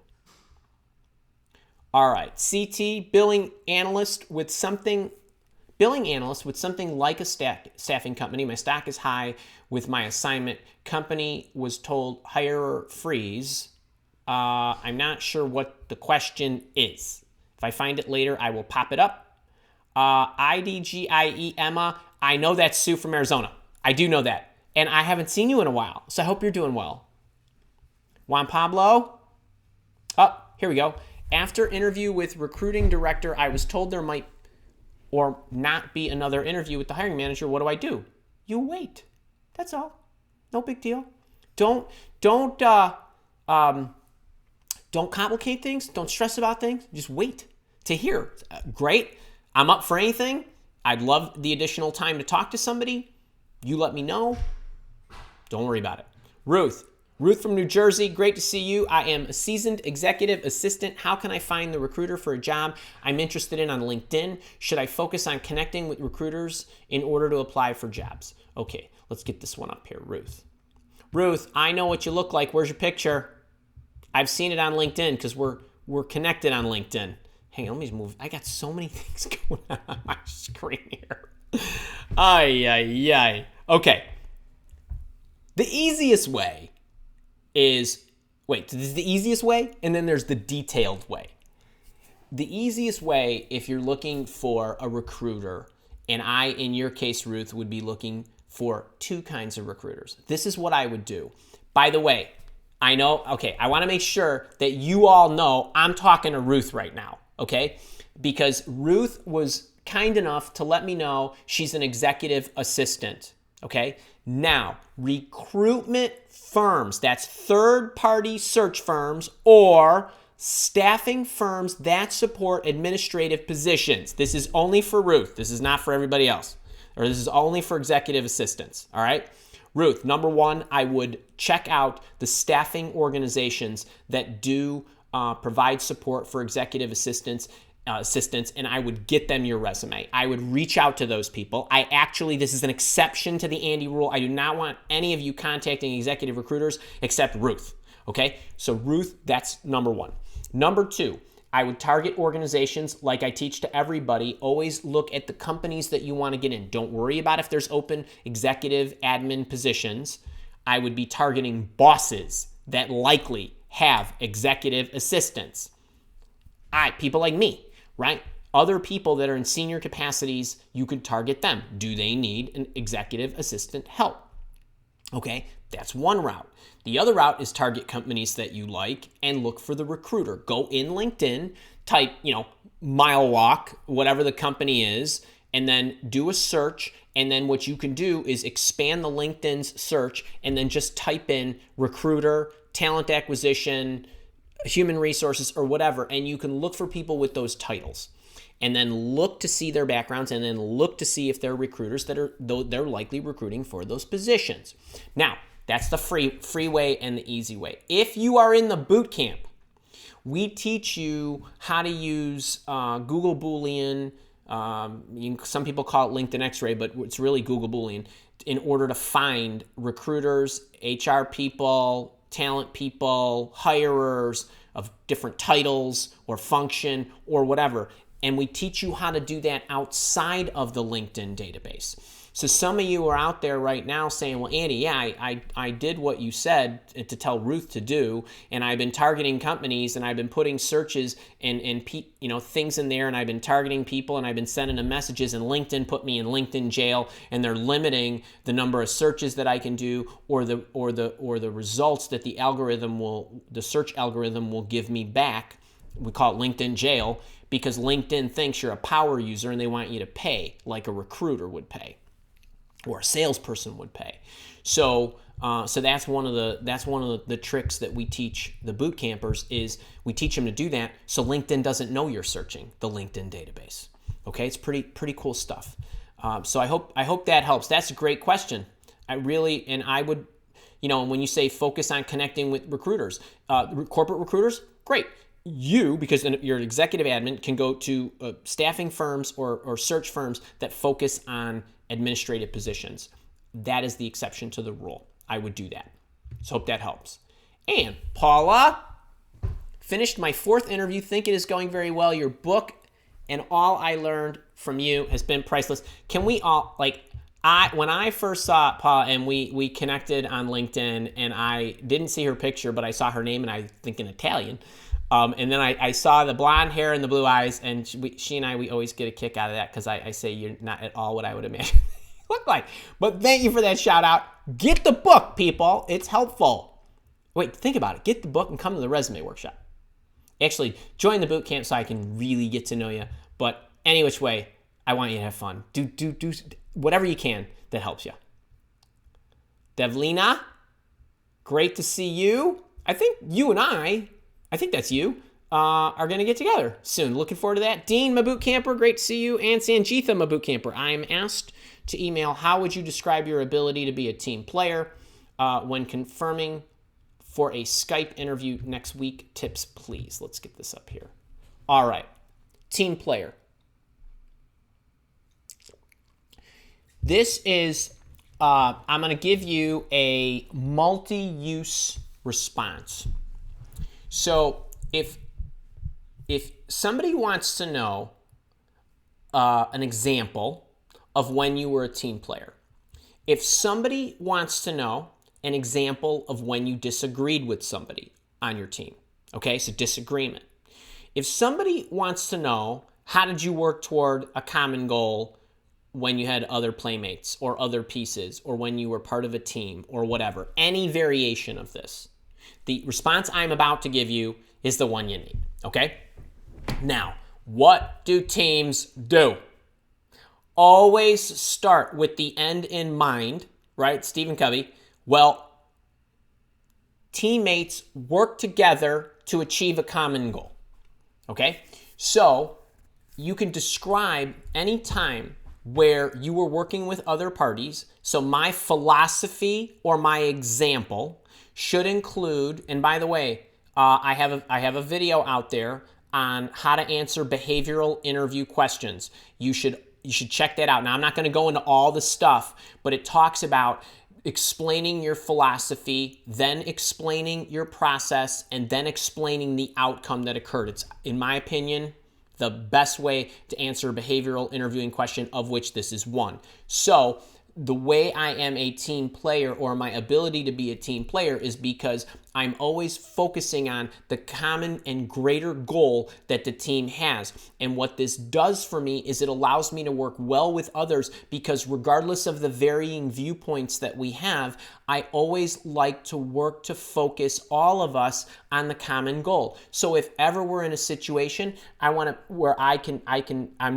All right. CT, billing analyst with something like a staffing company. My stock is high with my assignment. Company was told hire or freeze. I'm not sure what the question is. If I find it later, I will pop it up. IDGIE Emma, I know that's Sue from Arizona. I do know that. And I haven't seen you in a while, so I hope you're doing well. Juan Pablo? Oh, here we go. After interview with recruiting director, I was told there might or not be another interview with the hiring manager. What do? You wait. That's all. No big deal. Don't complicate things. Don't stress about things. Just wait to hear. Great. I'm up for anything. I'd love the additional time to talk to somebody. You let me know. Don't worry about it. Ruth from New Jersey, great to see you. I am a seasoned executive assistant. How can I find the recruiter for a job I'm interested in on LinkedIn? Should I focus on connecting with recruiters in order to apply for jobs? Okay, let's get this one up here, Ruth. Ruth, I know what you look like. Where's your picture? I've seen it on LinkedIn because we're connected on LinkedIn. Hang on, let me just move. I got so many things going on my screen here. Ay. Okay. The easiest way is, there's the easiest way, and then there's the detailed way. The easiest way, if you're looking for a recruiter, and I, in your case, Ruth, would be looking for two kinds of recruiters. This is what I would do. By the way, I want to make sure that you all know I'm talking to Ruth right now, okay? Because Ruth was kind enough to let me know she's an executive assistant, okay? Now, recruitment firms, that's third-party search firms or staffing firms that support administrative positions. This is only for Ruth. This is not for everybody else. Or this is only for executive assistants, all right? Ruth, number one, I would check out the staffing organizations that do provide support for executive assistants, and I would get them your resume. I would reach out to those people. This is an exception to the Andy rule. I do not want any of you contacting executive recruiters except Ruth, okay? So Ruth, that's number one. Number two, I would target organizations like I teach to everybody. Always look at the companies that you want to get in. Don't worry about if there's open executive admin positions. I would be targeting bosses that likely have executive assistants. People like me, right? Other people that are in senior capacities, you could target them. Do they need an executive assistant help? Okay, that's one route. The other route is target companies that you like and look for the recruiter. Go in LinkedIn, type, Mile Walk, whatever the company is, and then do a search. And then what you can do is expand the LinkedIn's search and then just type in recruiter, talent acquisition, human resources, or whatever, and you can look for people with those titles. And then look to see their backgrounds, and then look to see if they're recruiters they're likely recruiting for those positions. Now, that's the free way and the easy way. If you are in the boot camp, we teach you how to use Google Boolean. Some people call it LinkedIn X-ray, but it's really Google Boolean in order to find recruiters, HR people, talent people, hirers of different titles or function or whatever. And we teach you how to do that outside of the LinkedIn database. So some of you are out there right now saying, well, Andy, yeah, I did what you said to tell Ruth to do, and I've been targeting companies, and I've been putting searches and things in there, and I've been targeting people, and I've been sending them messages, and LinkedIn put me in LinkedIn jail, and they're limiting the number of searches that I can do or the results that the search algorithm will give me back. We call it LinkedIn jail because LinkedIn thinks you're a power user and they want you to pay like a recruiter would pay or a salesperson would pay. So that's one of the tricks that we teach the boot campers is we teach them to do that so LinkedIn doesn't know you're searching the LinkedIn database. Okay, it's pretty cool stuff. So I hope that helps. That's a great question. I would, when you say focus on connecting with recruiters, corporate recruiters, great. You, because you're an executive admin, can go to staffing firms or search firms that focus on administrative positions. That is the exception to the rule. I would do that. So hope that helps. And Paula, finished my 4th interview. Think it is going very well. Your book and all I learned from you has been priceless. Can we all, when I first saw Paula and we connected on LinkedIn and I didn't see her picture, but I saw her name and I think in Italian. And then I saw the blonde hair and the blue eyes, and she and I, we always get a kick out of that because I say you're not at all what I would imagine. look like. But thank you for that shout out. Get the book, people. It's helpful. Wait, think about it. Get the book and come to the resume workshop. Actually, join the boot camp so I can really get to know you. But any which way, I want you to have fun. Do whatever you can that helps you. Devlina, great to see you. I think you and I think that's you, are going to get together soon. Looking forward to that. Dean, my boot camper, great to see you. And Sangeetha, my boot camper. I am asked to email, how would you describe your ability to be a team player when confirming for a Skype interview next week? Tips, please. Let's get this up here. All right. Team player. This is, I'm going to give you a multi-use response. So if somebody wants to know an example of when you were a team player, if somebody wants to know an example of when you disagreed with somebody on your team, okay, so disagreement. If somebody wants to know how did you work toward a common goal when you had other playmates or other pieces or when you were part of a team or whatever, any variation of this, the response I'm about to give you is the one you need, okay? Now, what do teams do? Always start with the end in mind, right? Stephen Covey. Well, teammates work together to achieve a common goal, okay? So you can describe any time where you were working with other parties. So my philosophy or my example should include, and by the way, I have a video out there on how to answer behavioral interview questions. You should check that out. Now, I'm not going to go into all the stuff, but it talks about explaining your philosophy, then explaining your process, and then explaining the outcome that occurred. It's, in my opinion, the best way to answer a behavioral interviewing question, of which this is one. So the way I am a team player, or my ability to be a team player, is because I'm always focusing on the common and greater goal that the team has. And what this does for me is it allows me to work well with others, because regardless of the varying viewpoints that we have, I always like to work to focus all of us on the common goal. So if ever we're in a situation I'm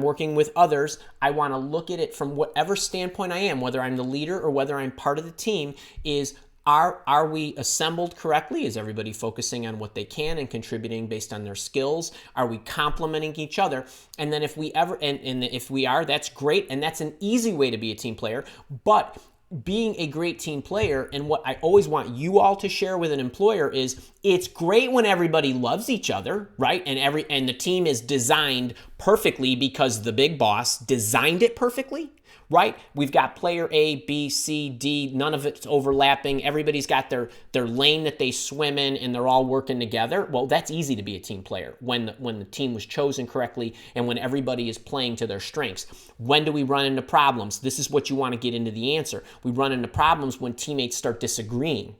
working with others, I want to look at it from whatever standpoint I am, whether I'm the leader or whether I'm part of the team, is are we assembled correctly? Is everybody focusing on what they can and contributing based on their skills? Are we complementing each other? And then if we ever, and if we are, that's great. And that's an easy way to be a team player. But being a great team player, and what I always want you all to share with an employer, is it's great when everybody loves each other, right? And the team is designed perfectly because the big boss designed it perfectly, right? We've got player A, B, C, D, none of it's overlapping. Everybody's got their lane that they swim in, and they're all working together. Well, that's easy to be a team player when the team was chosen correctly and when everybody is playing to their strengths. When do we run into problems? This is what you want to get into the answer. We run into problems when teammates start disagreeing,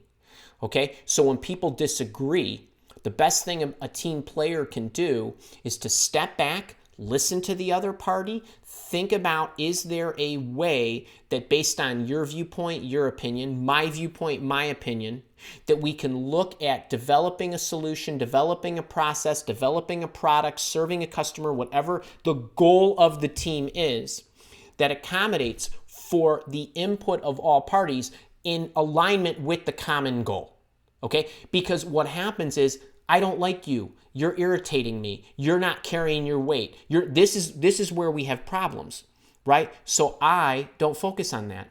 okay? So when people disagree, the best thing a team player can do is to step back, listen to the other party, think about, is there a way that based on your viewpoint, your opinion, my viewpoint, my opinion, that we can look at developing a solution, developing a process, developing a product, serving a customer, whatever the goal of the team is, that accommodates for the input of all parties in alignment with the common goal, okay? Because what happens is, I don't like you. You're irritating me. You're not carrying your weight. This is where we have problems, right? So I don't focus on that.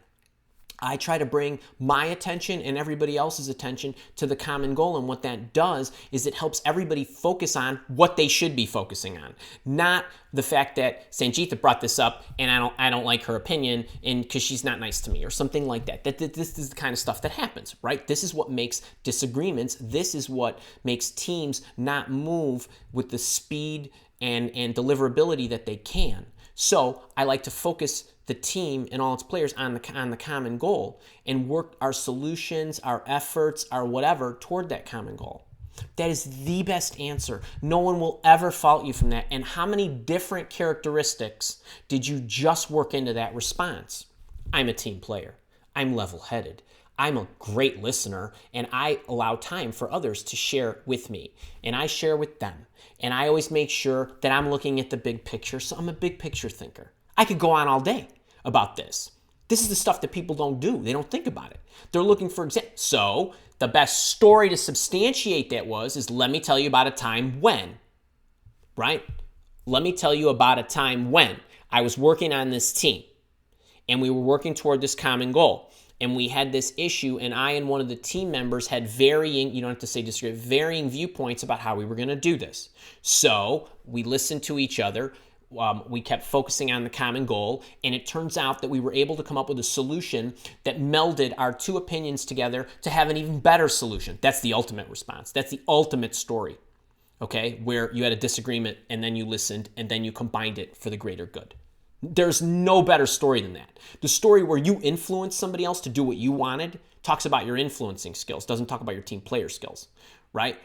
I try to bring my attention and everybody else's attention to the common goal. And what that does is it helps everybody focus on what they should be focusing on. Not the fact that Sangeetha brought this up and I don't like her opinion and because she's not nice to me or something like that. This is the kind of stuff that happens, right? This is what makes disagreements. This is what makes teams not move with the speed and deliverability that they can. So I like to focus the team and all its players on the common goal and work our solutions, our efforts, our whatever toward that common goal. That is the best answer. No one will ever fault you from that. And how many different characteristics did you just work into that response? I'm a team player. I'm level-headed. I'm a great listener, and I allow time for others to share with me, and I share with them. And I always make sure that I'm looking at the big picture, so I'm a big picture thinker. I could go on all day about this. This is the stuff that people don't do. They don't think about it. They're looking for examples. So the best story to substantiate that is let me tell you about a time when, right? Let me tell you about a time when I was working on this team and we were working toward this common goal. And we had this issue, and I and one of the team members had varying, you don't have to say disagree, varying viewpoints about how we were going to do this. So we listened to each other. We kept focusing on the common goal, and it turns out that we were able to come up with a solution that melded our two opinions together to have an even better solution. That's the ultimate response. That's the ultimate story, okay, where you had a disagreement, and then you listened, and then you combined it for the greater good. There's no better story than that. The story where you influence somebody else to do what you wanted talks about your influencing skills, doesn't talk about your team player skills, right?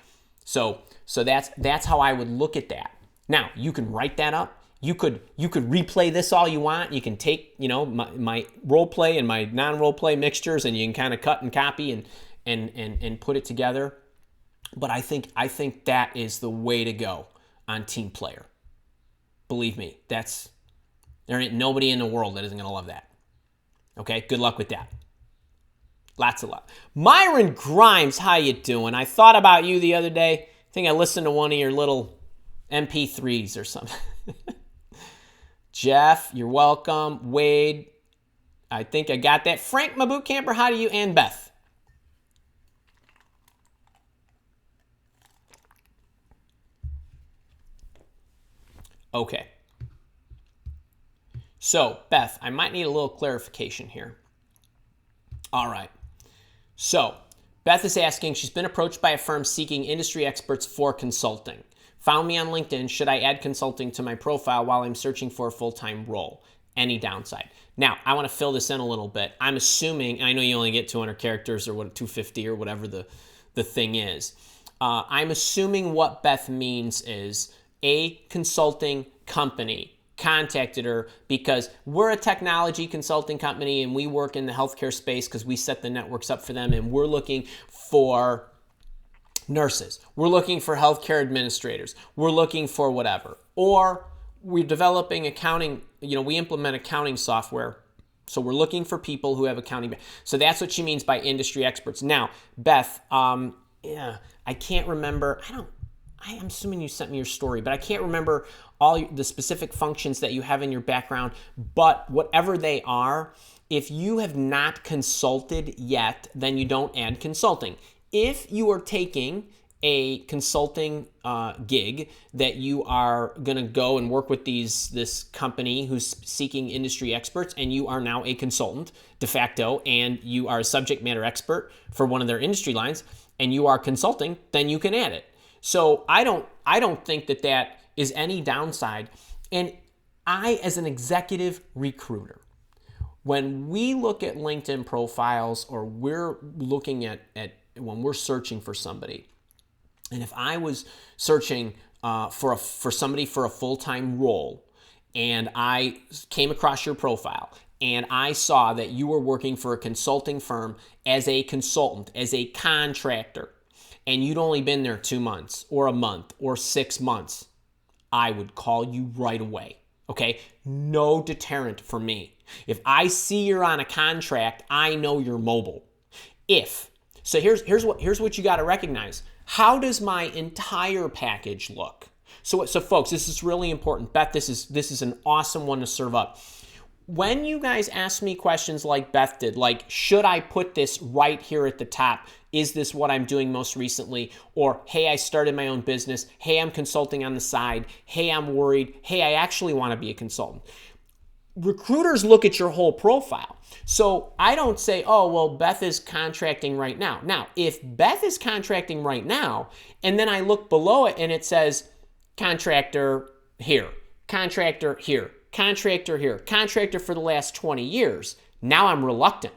So that's how I would look at that. Now, you can write that up. You could replay this all you want. You can take, my role play and my non-role play mixtures, and you can kind of cut and copy and put it together. But I think that is the way to go on team player. Believe me, there ain't nobody in the world that isn't going to love that. Okay, good luck with that. Lots of luck. Myron Grimes, how you doing? I thought about you the other day. I think I listened to one of your little MP3s or something. Jeff, you're welcome. Wade, I think I got that. Frank, my boot camper, how do you? And Beth. Okay. So, Beth, I might need a little clarification here. All right. So, Beth is asking, she's been approached by a firm seeking industry experts for consulting. Found me on LinkedIn. Should I add consulting to my profile while I'm searching for a full-time role? Any downside? Now, I want to fill this in a little bit. I'm assuming, and I know you only get 200 characters or 250 or whatever the thing is. I'm assuming what Beth means is a consulting company contacted her because we're a technology consulting company and we work in the healthcare space because we set the networks up for them, and we're looking for nurses. We're looking for healthcare administrators. We're looking for whatever. Or we're developing accounting, we implement accounting software. So we're looking for people who have accounting. So that's what she means by industry experts. Now, Beth, I can't remember. I'm assuming you sent me your story, but I can't remember all the specific functions that you have in your background. But whatever they are, if you have not consulted yet, then you don't add consulting. If you are taking a consulting gig that you are going to go and work with this company who's seeking industry experts, and you are now a consultant de facto, and you are a subject matter expert for one of their industry lines, and you are consulting, then you can add it. So I don't think that is any downside. And I, as an executive recruiter, when we look at LinkedIn profiles, or we're looking at when we're searching for somebody, and if I was searching for somebody for a full-time role, and I came across your profile, and I saw that you were working for a consulting firm as a consultant, as a contractor, and you'd only been there 2 months or a month or 6 months, I would call you right away. Okay? No deterrent for me. If I see you're on a contract, I know you're mobile. So here's what you got to recognize. How does my entire package look? So folks, this is really important. Beth, this is an awesome one to serve up. When you guys ask me questions like Beth did, like, should I put this right here at the top? Is this what I'm doing most recently? Or, hey, I started my own business. Hey, I'm consulting on the side. Hey, I'm worried. Hey, I actually want to be a consultant. Recruiters look at your whole profile. So I don't say, oh, well, Beth is contracting right now. Now, if Beth is contracting right now, and then I look below it and it says contractor here, contractor here, contractor here, contractor for the last 20 years, now I'm reluctant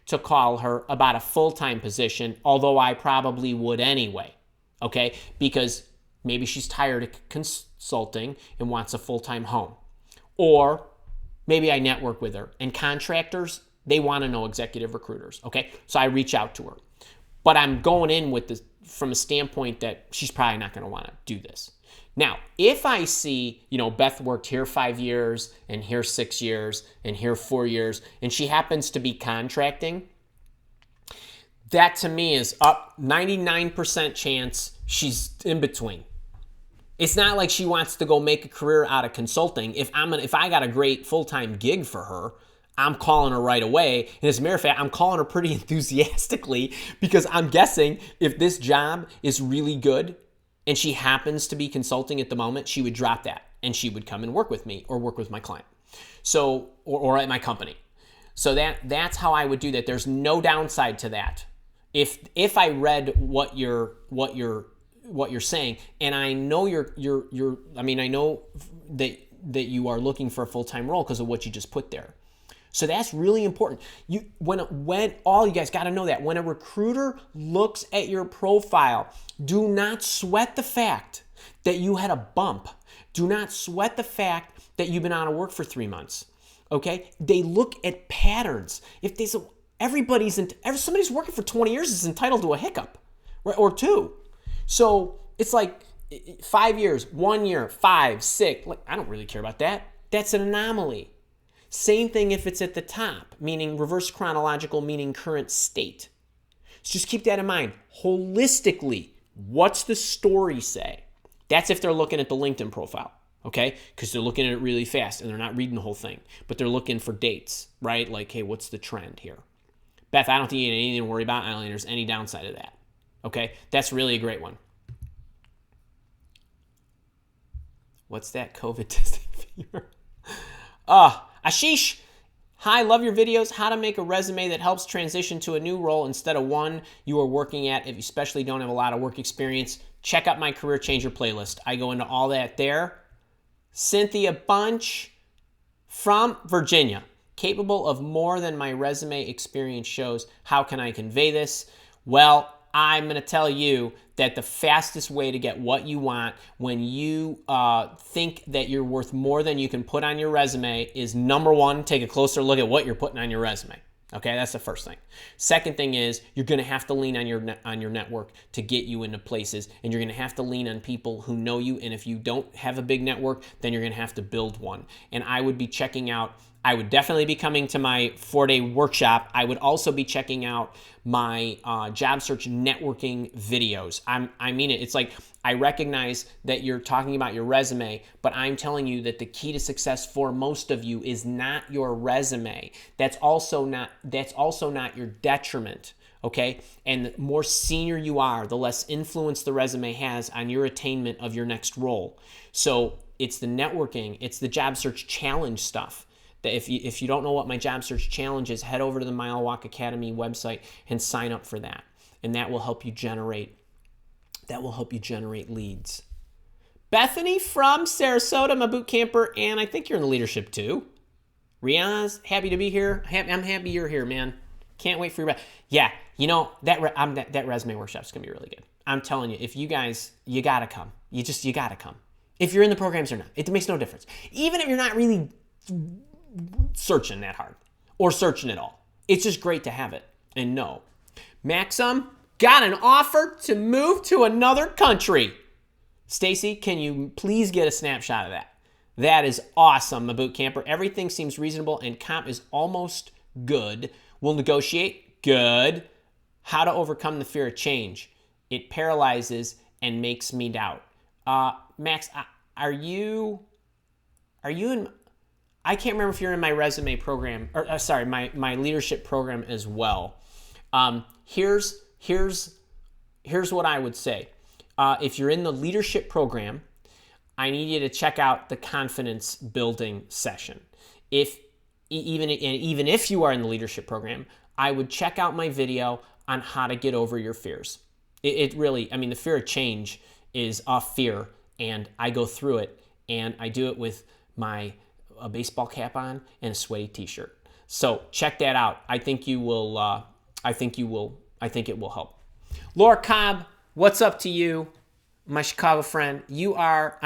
to call her about a full-time position, although I probably would anyway, okay? Because maybe she's tired of consulting and wants a full-time home. Or maybe I network with her. And contractors, They want to know executive recruiters, okay? So I reach out to her. But I'm going in with this from a standpoint that she's probably not going to want to do this. Now, if I see, Beth worked here 5 years and here 6 years and here 4 years, and she happens to be contracting, that to me is up 99% chance she's in between. It's not like she wants to go make a career out of consulting. If I got a great full-time gig for her, I'm calling her right away. And as a matter of fact, I'm calling her pretty enthusiastically because I'm guessing if this job is really good and she happens to be consulting at the moment, she would drop that and she would come and work with me or work with my client. So, or at my company. So that's how I would do that. There's no downside to that. If I read what you're saying, and I know I know that you are looking for a full-time role because of what you just put there. So that's really important. When all you guys got to know that when a recruiter looks at your profile, do not sweat the fact that you had a bump. Do not sweat the fact that you've been out of work for 3 months. Okay? They look at patterns. If they somebody's working for 20 years is entitled to a hiccup, right? Or 2. So it's like 5 years, 1 year, 5, 6. Like, I don't really care about that. That's an anomaly. Same thing if it's at the top, meaning reverse chronological, meaning current state. So just keep that in mind. Holistically, what's the story say? That's if they're looking at the LinkedIn profile, okay? Because they're looking at it really fast and they're not reading the whole thing, but they're looking for dates, right? Like, hey, what's the trend here? Beth, I don't think you have anything to worry about. I don't think there's any downside to that. Okay, that's really a great one. What's that COVID testing fever? Ashish, hi, love your videos. How to make a resume that helps transition to a new role instead of one you are working at if you especially don't have a lot of work experience. Check out my Career Changer playlist. I go into all that there. Cynthia Bunch from Virginia. Capable of more than my resume experience shows. How can I convey this? Well, I'm going to tell you that the fastest way to get what you want when you think that you're worth more than you can put on your resume is, number one, take a closer look at what you're putting on your resume. Okay, that's the first thing. Second thing is you're going to have to lean on your network to get you into places, and you're going to have to lean on people who know you. And if you don't have a big network, then you're going to have to build one. And I would definitely be coming to my 4-day workshop. I would also be checking out my job search networking videos. I mean it. It's like I recognize that you're talking about your resume, but I'm telling you that the key to success for most of you is not your resume. That's also not your detriment. Okay? And the more senior you are, the less influence the resume has on your attainment of your next role. So it's the networking, it's the job search challenge stuff. If you don't know what my job search challenge is, head over to the Mile Walk Academy website and sign up for that. And that will help you generate leads. Bethany from Sarasota, my boot camper, and I think you're in the leadership too. Riaz, happy to be here. I'm happy you're here, man. Can't wait for your yeah. That resume workshop's gonna be really good. I'm telling you, if you guys, you gotta come. You gotta come. If you're in the programs or not, it makes no difference. Even if you're not really searching that hard or searching at all, it's just great to have it and know. Maxim got an offer to move to another country. Stacy, can you please get a snapshot of that? That is awesome, my boot camper. Everything seems reasonable and comp is almost good. We'll negotiate. Good. How to overcome the fear of change. It paralyzes and makes me doubt. Max, are you in? I can't remember if you're in my resume program, or my leadership program as well. Here's what I would say. If you're in the leadership program, I need you to check out the confidence building session. Even if you are in the leadership program, I would check out my video on how to get over your fears. It really, the fear of change is a fear, and I go through it, and I do it with a baseball cap on and a sweaty t-shirt. So check that out. I think you will. I think it will help. Laura Cobb, what's up to you, my Chicago friend? You are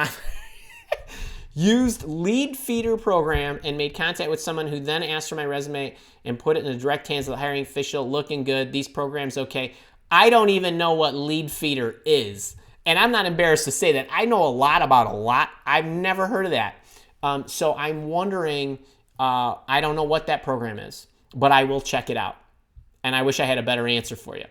Used lead feeder program and made contact with someone who then asked for my resume and put it in the direct hands of the hiring official. Looking good. These programs okay. I don't even know what lead feeder is. And I'm not embarrassed to say that. I know a lot about a lot. I've never heard of that. So I'm wondering, I don't know what that program is, but I will check it out. And I wish I had a better answer for you.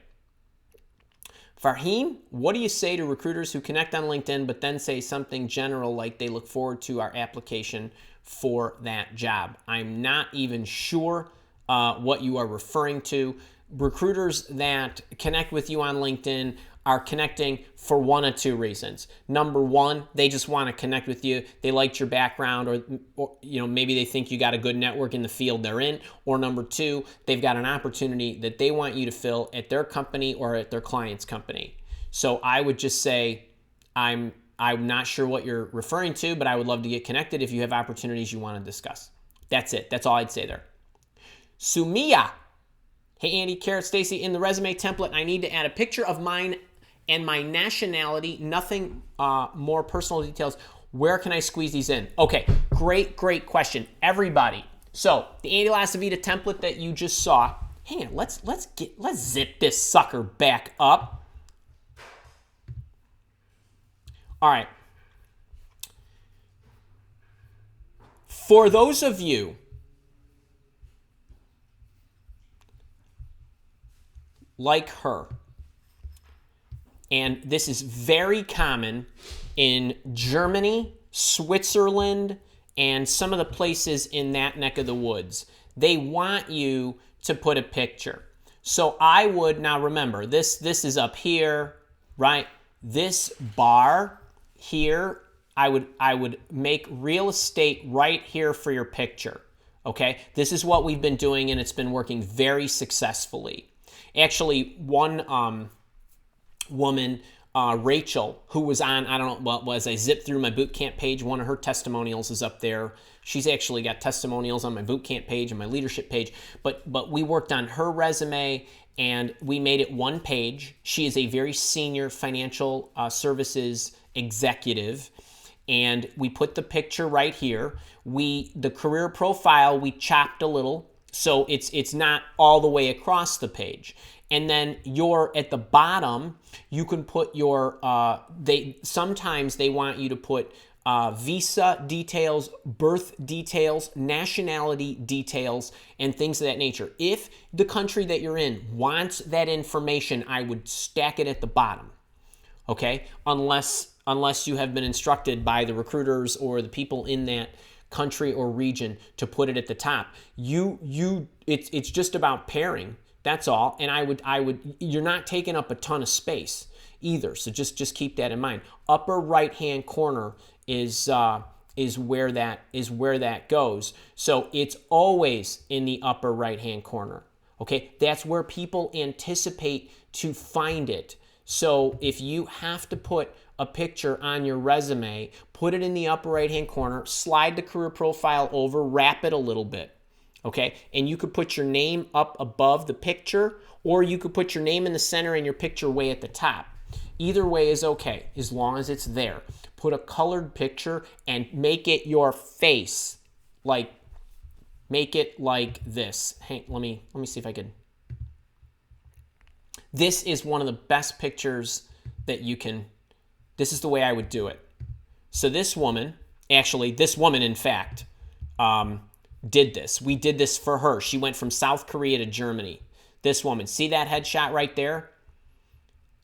Farheen, what do you say to recruiters who connect on LinkedIn but then say something general like they look forward to our application for that job? I'm not even sure what you are referring to. Recruiters that connect with you on LinkedIn are connecting for one of two reasons. Number one, they just want to connect with you. They liked your background, or maybe they think you got a good network in the field they're in. Or number two, they've got an opportunity that they want you to fill at their company or at their client's company. So I would just say, I'm not sure what you're referring to, but I would love to get connected if you have opportunities you want to discuss. That's it. That's all I'd say there. Sumia. Hey, Andy, Carrot, Stacy, in the resume template, I need to add a picture of mine and my nationality, nothing more personal details. Where can I squeeze these in? Okay, great question. Everybody. So the Andy LaCivita template that you just saw, hang on, let's zip this sucker back up. All right. For those of you like her, and this is very common in Germany, Switzerland, and some of the places in that neck of the woods. They want you to put a picture. So I would, now remember, this is up here, right? This bar here, I would make real estate right here for your picture, okay? This is what we've been doing, and it's been working very successfully. Actually, one woman, Rachel, who was on, I don't know what was, I zipped through my bootcamp page, one of her testimonials is up there. She's actually got testimonials on my bootcamp page and my leadership page, but we worked on her resume and we made it one page. She is a very senior financial services executive, and we put the picture right here. The career profile, we chopped a little, so it's not all the way across the page. And then at the bottom, you can put your, sometimes they want you to put visa details, birth details, nationality details, and things of that nature. If the country that you're in wants that information, I would stack it at the bottom, okay? Unless you have been instructed by the recruiters or the people in that country or region to put it at the top. It's just about pairing. That's all. And I would you're not taking up a ton of space either. So just keep that in mind. Upper right-hand corner is where that goes. So it's always in the upper right-hand corner. Okay? That's where people anticipate to find it. So if you have to put a picture on your resume, put it in the upper right-hand corner, slide the career profile over, wrap it a little bit. Okay, and you could put your name up above the picture, or you could put your name in the center and your picture way at the top. Either way is okay, as long as it's there. Put a colored picture and make it your face. Make it like this. Hey, let me see if I can. This is one of the best pictures that you can. This is the way I would do it. So this woman, in fact, did this. We did this for her. She went from South Korea to Germany. This woman, see that headshot right there?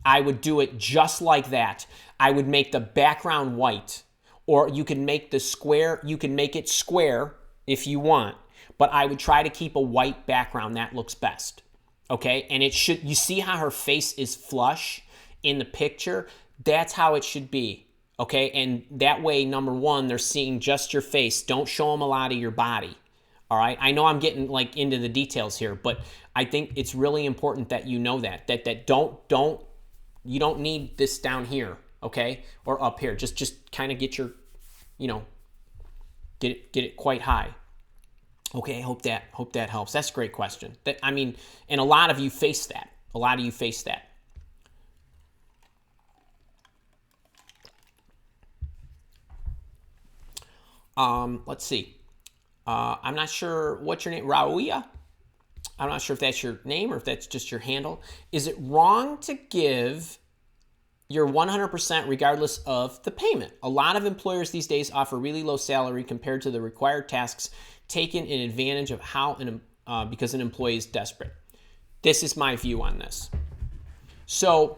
I would do it just like that. I would make the background white, or you can make the square, you can make it square if you want, but I would try to keep a white background. That looks best. Okay? And you see how her face is flush in the picture? That's how it should be. Okay? And that way, number one, they're seeing just your face. Don't show them a lot of your body. All right, I know I'm getting into the details here, but I think it's really important that you know that you don't need this down here, okay, or up here. Just kind of get your, get it quite high. Okay, I hope that helps. That's a great question. And a lot of you face that. Let's see. I'm not sure what's your name, Rauia. I'm not sure if that's your name or if that's just your handle. Is it wrong to give your 100% regardless of the payment? A lot of employers these days offer really low salary compared to the required tasks, taking an advantage of because an employee is desperate. This is my view on this. So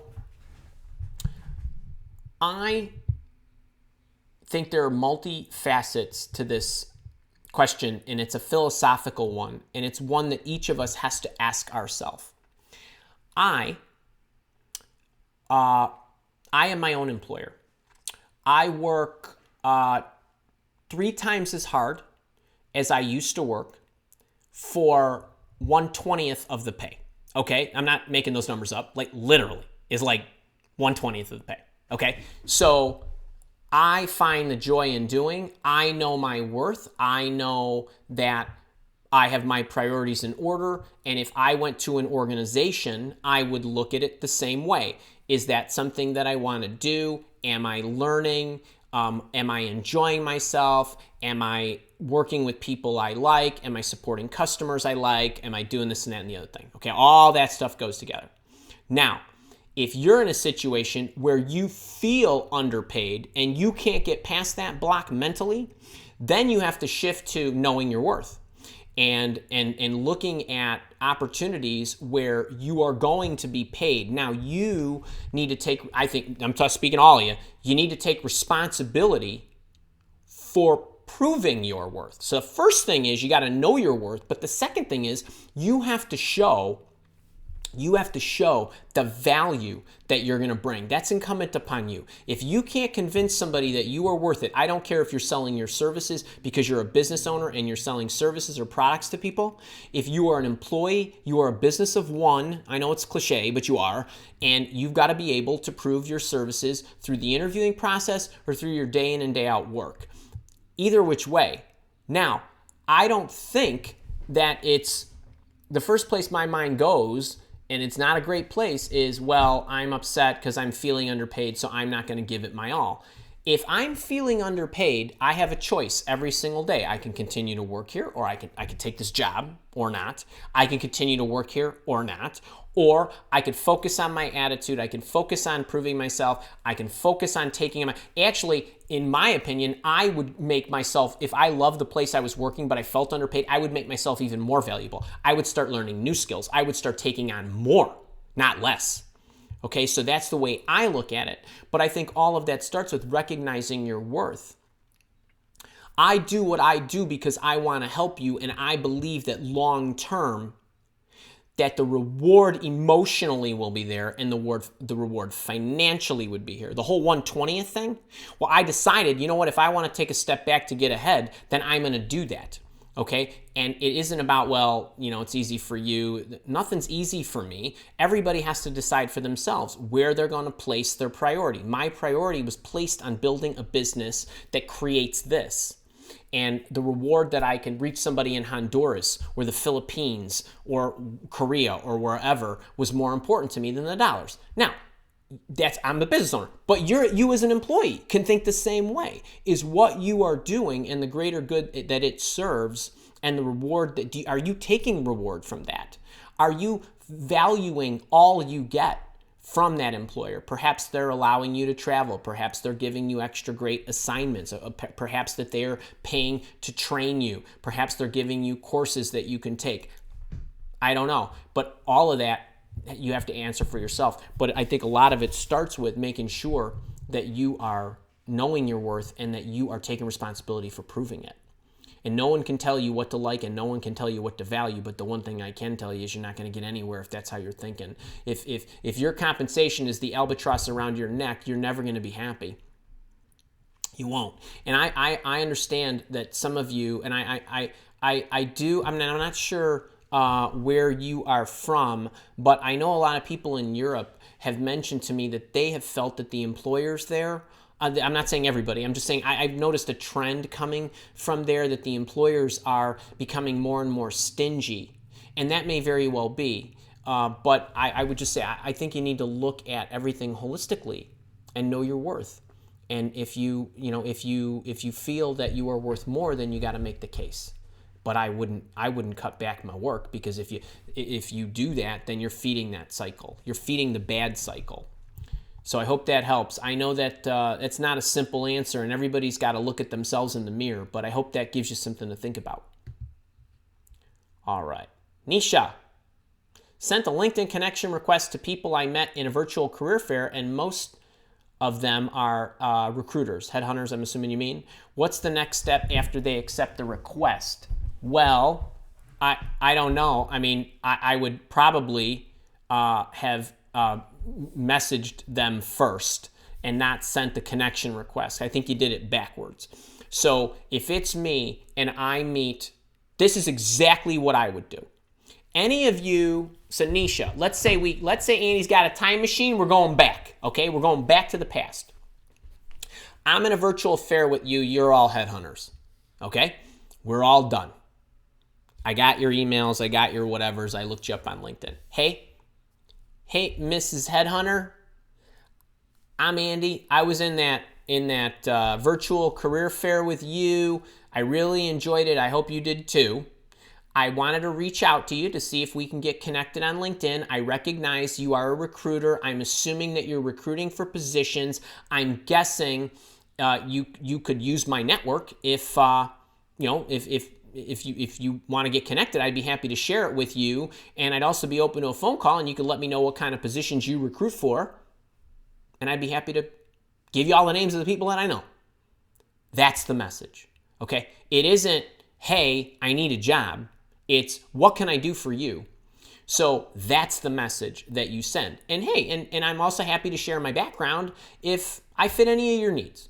I think there are multi-facets to this question, and it's a philosophical one, and it's one that each of us has to ask ourselves. I am my own employer. I work 3 times as hard as I used to work for 1/20th of the pay. Okay, I'm not making those numbers up. Like literally, is like 1/20th of the pay. Okay, so I find the joy in doing. I know my worth. I know that I have my priorities in order. And if I went to an organization, I would look at it the same way. Is that something that I want to do? Am I learning? Am I enjoying myself? Am I working with people I like? Am I supporting customers I like? Am I doing this and that and the other thing? Okay, all that stuff goes together. Now, if you're in a situation where you feel underpaid and you can't get past that block mentally, then you have to shift to knowing your worth and looking at opportunities where you are going to be paid. Now, you need to take, I think, I'm speaking to all of you, you need to take responsibility for proving your worth. So the first thing is you got to know your worth, but the second thing is you have to show the value that you're going to bring. That's incumbent upon you. If you can't convince somebody that you are worth it, I don't care if you're selling your services because you're a business owner and you're selling services or products to people. If you are an employee, you are a business of one. I know it's cliche, but you are. And you've got to be able to prove your services through the interviewing process or through your day in and day out work. Either which way. Now, I don't think that it's the first place my mind goes, and it's not a great place, is, well, I'm upset because I'm feeling underpaid, so I'm not going to give it my all. If I'm feeling underpaid, I have a choice every single day. I can continue to work here, or I can take this job or not. I can continue to work here or not. Or I could focus on my attitude. I can focus on proving myself. I can focus on taking actually, in my opinion, I would make myself, if I loved the place I was working but I felt underpaid, I would make myself even more valuable. I would start learning new skills. I would start taking on more, not less. Okay, so that's the way I look at it. But I think all of that starts with recognizing your worth. I do what I do because I want to help you, and I believe that long term, that the reward emotionally will be there and the reward financially would be here. The whole 1/20th thing, well, I decided, you know what, if I want to take a step back to get ahead, then I'm going to do that, okay? And it isn't about, well, you know, it's easy for you. Nothing's easy for me. Everybody has to decide for themselves where they're going to place their priority. My priority was placed on building a business that creates this. And the reward that I can reach somebody in Honduras or the Philippines or Korea or wherever was more important to me than the dollars. Now, I'm the business owner, but you as an employee can think the same way. Is what you are doing and the greater good that it serves and the reward are you taking reward from that? Are you valuing all you get from that employer? Perhaps they're allowing you to travel. Perhaps they're giving you extra great assignments. Perhaps that they're paying to train you. Perhaps they're giving you courses that you can take. I don't know. But all of that, you have to answer for yourself. But I think a lot of it starts with making sure that you are knowing your worth and that you are taking responsibility for proving it. And no one can tell you what to like and no one can tell you what to value, but the one thing I can tell you is you're not going to get anywhere if that's how you're thinking. If your compensation is the albatross around your neck, you're never going to be happy. You won't. And I understand that some of you, and I do, I'm not sure where you are from, but I know a lot of people in Europe have mentioned to me that they have felt that the employers there, I'm not saying everybody, I'm just saying I've noticed a trend coming from there that the employers are becoming more and more stingy. And that may very well be. But I would just say I think you need to look at everything holistically and know your worth. And if you feel that you are worth more, then you got to make the case. But I wouldn't cut back my work, because if you do that, then you're feeding that cycle. You're feeding the bad cycle. So I hope that helps. I know that it's not a simple answer, and everybody's got to look at themselves in the mirror, but I hope that gives you something to think about. All right. Nisha sent a LinkedIn connection request to people I met in a virtual career fair, and most of them are recruiters, headhunters, I'm assuming you mean. What's the next step after they accept the request? Well, I don't know. I mean, I would probably have messaged them first and not sent the connection request. I think you did it backwards. So if it's me and I meet, this is exactly what I would do. Any of you, Sanisha, let's say Andy's got a time machine, we're going back, okay? We're going back to the past. I'm in a virtual fair with you, you're all headhunters, okay? We're all done. I got your emails, I got your whatevers, I looked you up on LinkedIn. Hey, Mrs. Headhunter, I'm Andy. I was in that virtual career fair with you. I really enjoyed it. I hope you did too. I wanted to reach out to you to see if we can get connected on LinkedIn. I recognize you are a recruiter. I'm assuming that you're recruiting for positions. I'm guessing you could use my network if you want to get connected. I'd be happy to share it with you, and I'd also be open to a phone call, and you could let me know what kind of positions you recruit for, and I'd be happy to give you all the names of the people that I know. That's the message, okay? It isn't, hey, I need a job. It's, what can I do for you? So that's the message that you send. And hey, and I'm also happy to share my background if I fit any of your needs.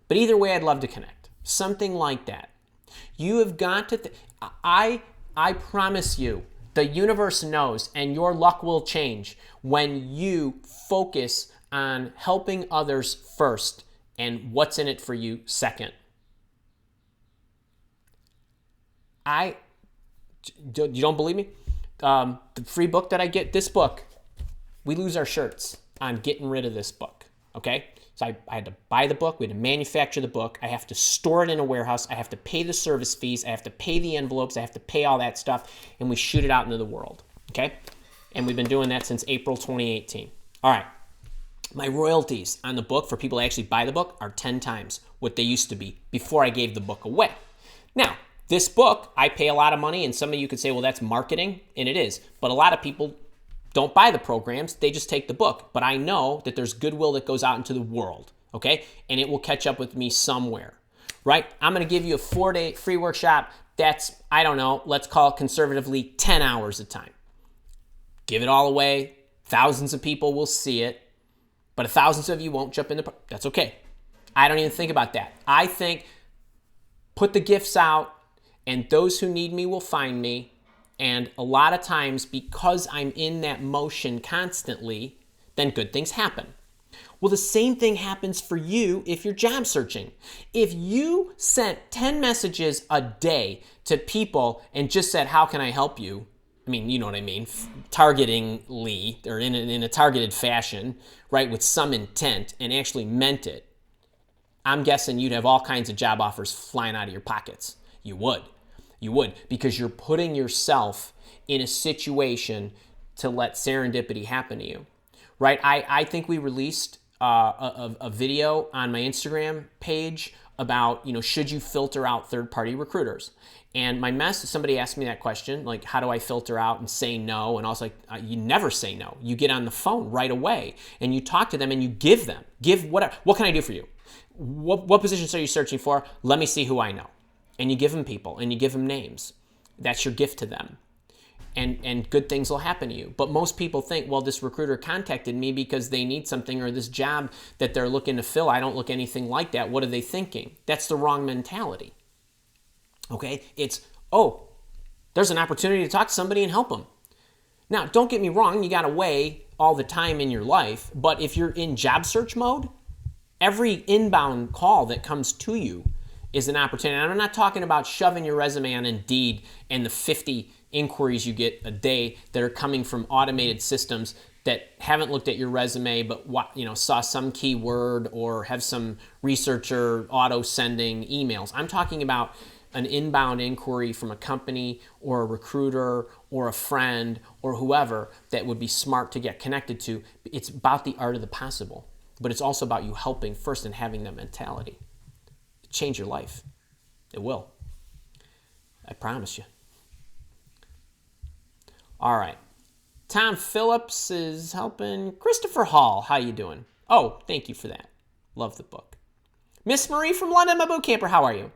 But either way, I'd love to connect. Something like that. You have got to, I promise you, the universe knows, and your luck will change when you focus on helping others first and what's in it for you second. You don't believe me? The free book that I get, this book, we lose our shirts on getting rid of this book, okay? So I had to buy the book. We had to manufacture the book. I have to store it in a warehouse. I have to pay the service fees. I have to pay the envelopes. I have to pay all that stuff, and we shoot it out into the world, okay? And we've been doing that since April 2018. All right. My royalties on the book for people who actually buy the book are 10 times what they used to be before I gave the book away. Now, this book, I pay a lot of money, and some of you could say, well, that's marketing, and it is. But a lot of people don't buy the programs, they just take the book. But I know that there's goodwill that goes out into the world, okay? And it will catch up with me somewhere, right? I'm gonna give you a 4-day free workshop that's, I don't know, let's call it conservatively 10 hours of time. Give it all away, thousands of people will see it, but thousands of you won't jump in that's okay. I don't even think about that. I think, put the gifts out, and those who need me will find me. And a lot of times, because I'm in that motion constantly, then good things happen. Well, the same thing happens for you if you're job searching. If you sent 10 messages a day to people and just said, how can I help you? I mean, you know what I mean, targetingly, or in a targeted fashion, right, with some intent, and actually meant it, I'm guessing you'd have all kinds of job offers flying out of your pockets. You would, because you're putting yourself in a situation to let serendipity happen to you, right? I think we released a video on my Instagram page about, should you filter out third-party recruiters? And my message, somebody asked me that question, like, how do I filter out and say no? And I was like, you never say no. You get on the phone right away and you talk to them and you give whatever. What can I do for you? What positions are you searching for? Let me see who I know. And you give them people and you give them names. That's your gift to them. And good things will happen to you. But most people think, well, this recruiter contacted me because they need something, or this job that they're looking to fill, I don't look anything like that. What are they thinking? That's the wrong mentality. Okay? It's, oh, there's an opportunity to talk to somebody and help them. Now, don't get me wrong, you got to weigh all the time in your life, but if you're in job search mode, every inbound call that comes to you is an opportunity. And I'm not talking about shoving your resume on Indeed and the 50 inquiries you get a day that are coming from automated systems that haven't looked at your resume but saw some keyword or have some researcher auto sending emails. I'm talking about an inbound inquiry from a company or a recruiter or a friend or whoever that would be smart to get connected to. It's about the art of the possible, but it's also about you helping first and having that mentality. Change your life. It will. I promise you. All right. Tom Phillips is helping. Christopher Hall, how you doing? Oh, thank you for that. Love the book. Miss Marie from London, my boot camper, how are you?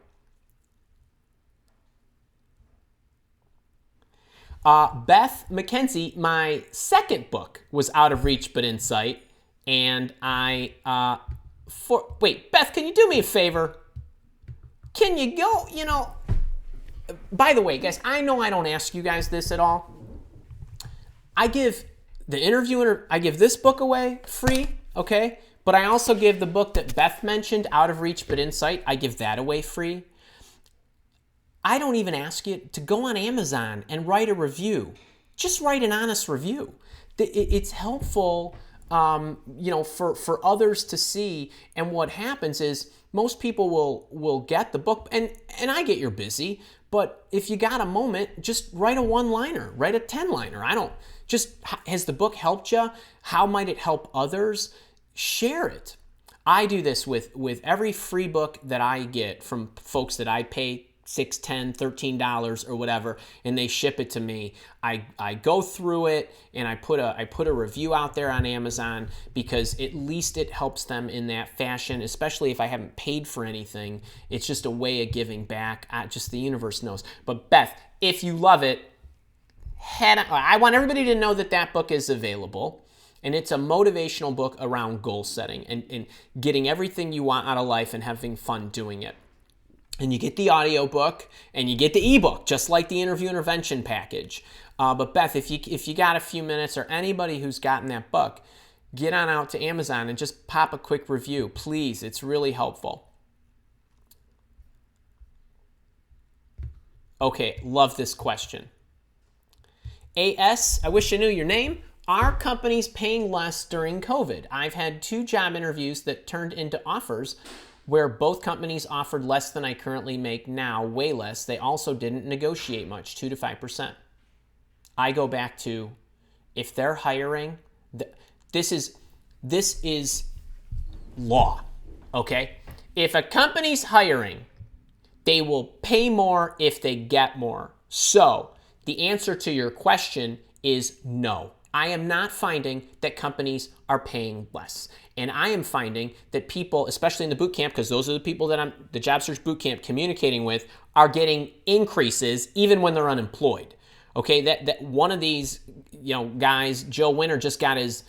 Beth McKenzie, my second book was Out of Reach but in Sight, and wait, Beth, can you do me a favor? Can you go, by the way, guys, I know I don't ask you guys this at all. I give this book away free, okay? But I also give the book that Beth mentioned, Out of Reach but in Sight, I give that away free. I don't even ask you to go on Amazon and write a review. Just write an honest review. It's helpful, for others to see. And what happens is most people will get the book, and I get you're busy, but if you got a moment, just write a one-liner, write a 10-liner. Has the book helped you? How might it help others? Share it. I do this with every free book that I get from folks that I pay $6, $10, $13 or whatever, and they ship it to me. I go through it and I put a review out there on Amazon because at least it helps them in that fashion, especially if I haven't paid for anything. It's just a way of giving back. Just the universe knows. But Beth, if you love it, I want everybody to know that book is available. And it's a motivational book around goal setting and getting everything you want out of life and having fun doing it. And you get the audiobook and you get the ebook, just like the interview intervention package. But Beth, if you got a few minutes, or anybody who's gotten that book, get on out to Amazon and just pop a quick review, please. It's really helpful. Okay, love this question. AS, I wish I knew your name. Are companies paying less during COVID? I've had 2 job interviews that turned into offers where both companies offered less than I currently make now, way less. They also didn't negotiate much, 2 to 5%. I go back to, if they're hiring, this is law, okay? If a company's hiring, they will pay more if they get more. So the answer to your question is no. I am not finding that companies are paying less. And I am finding that people, especially in the boot camp, because those are the people that I'm, the job search boot camp, communicating with, are getting increases even when they're unemployed. Okay, that one of these, guys, Joe Winter, just got his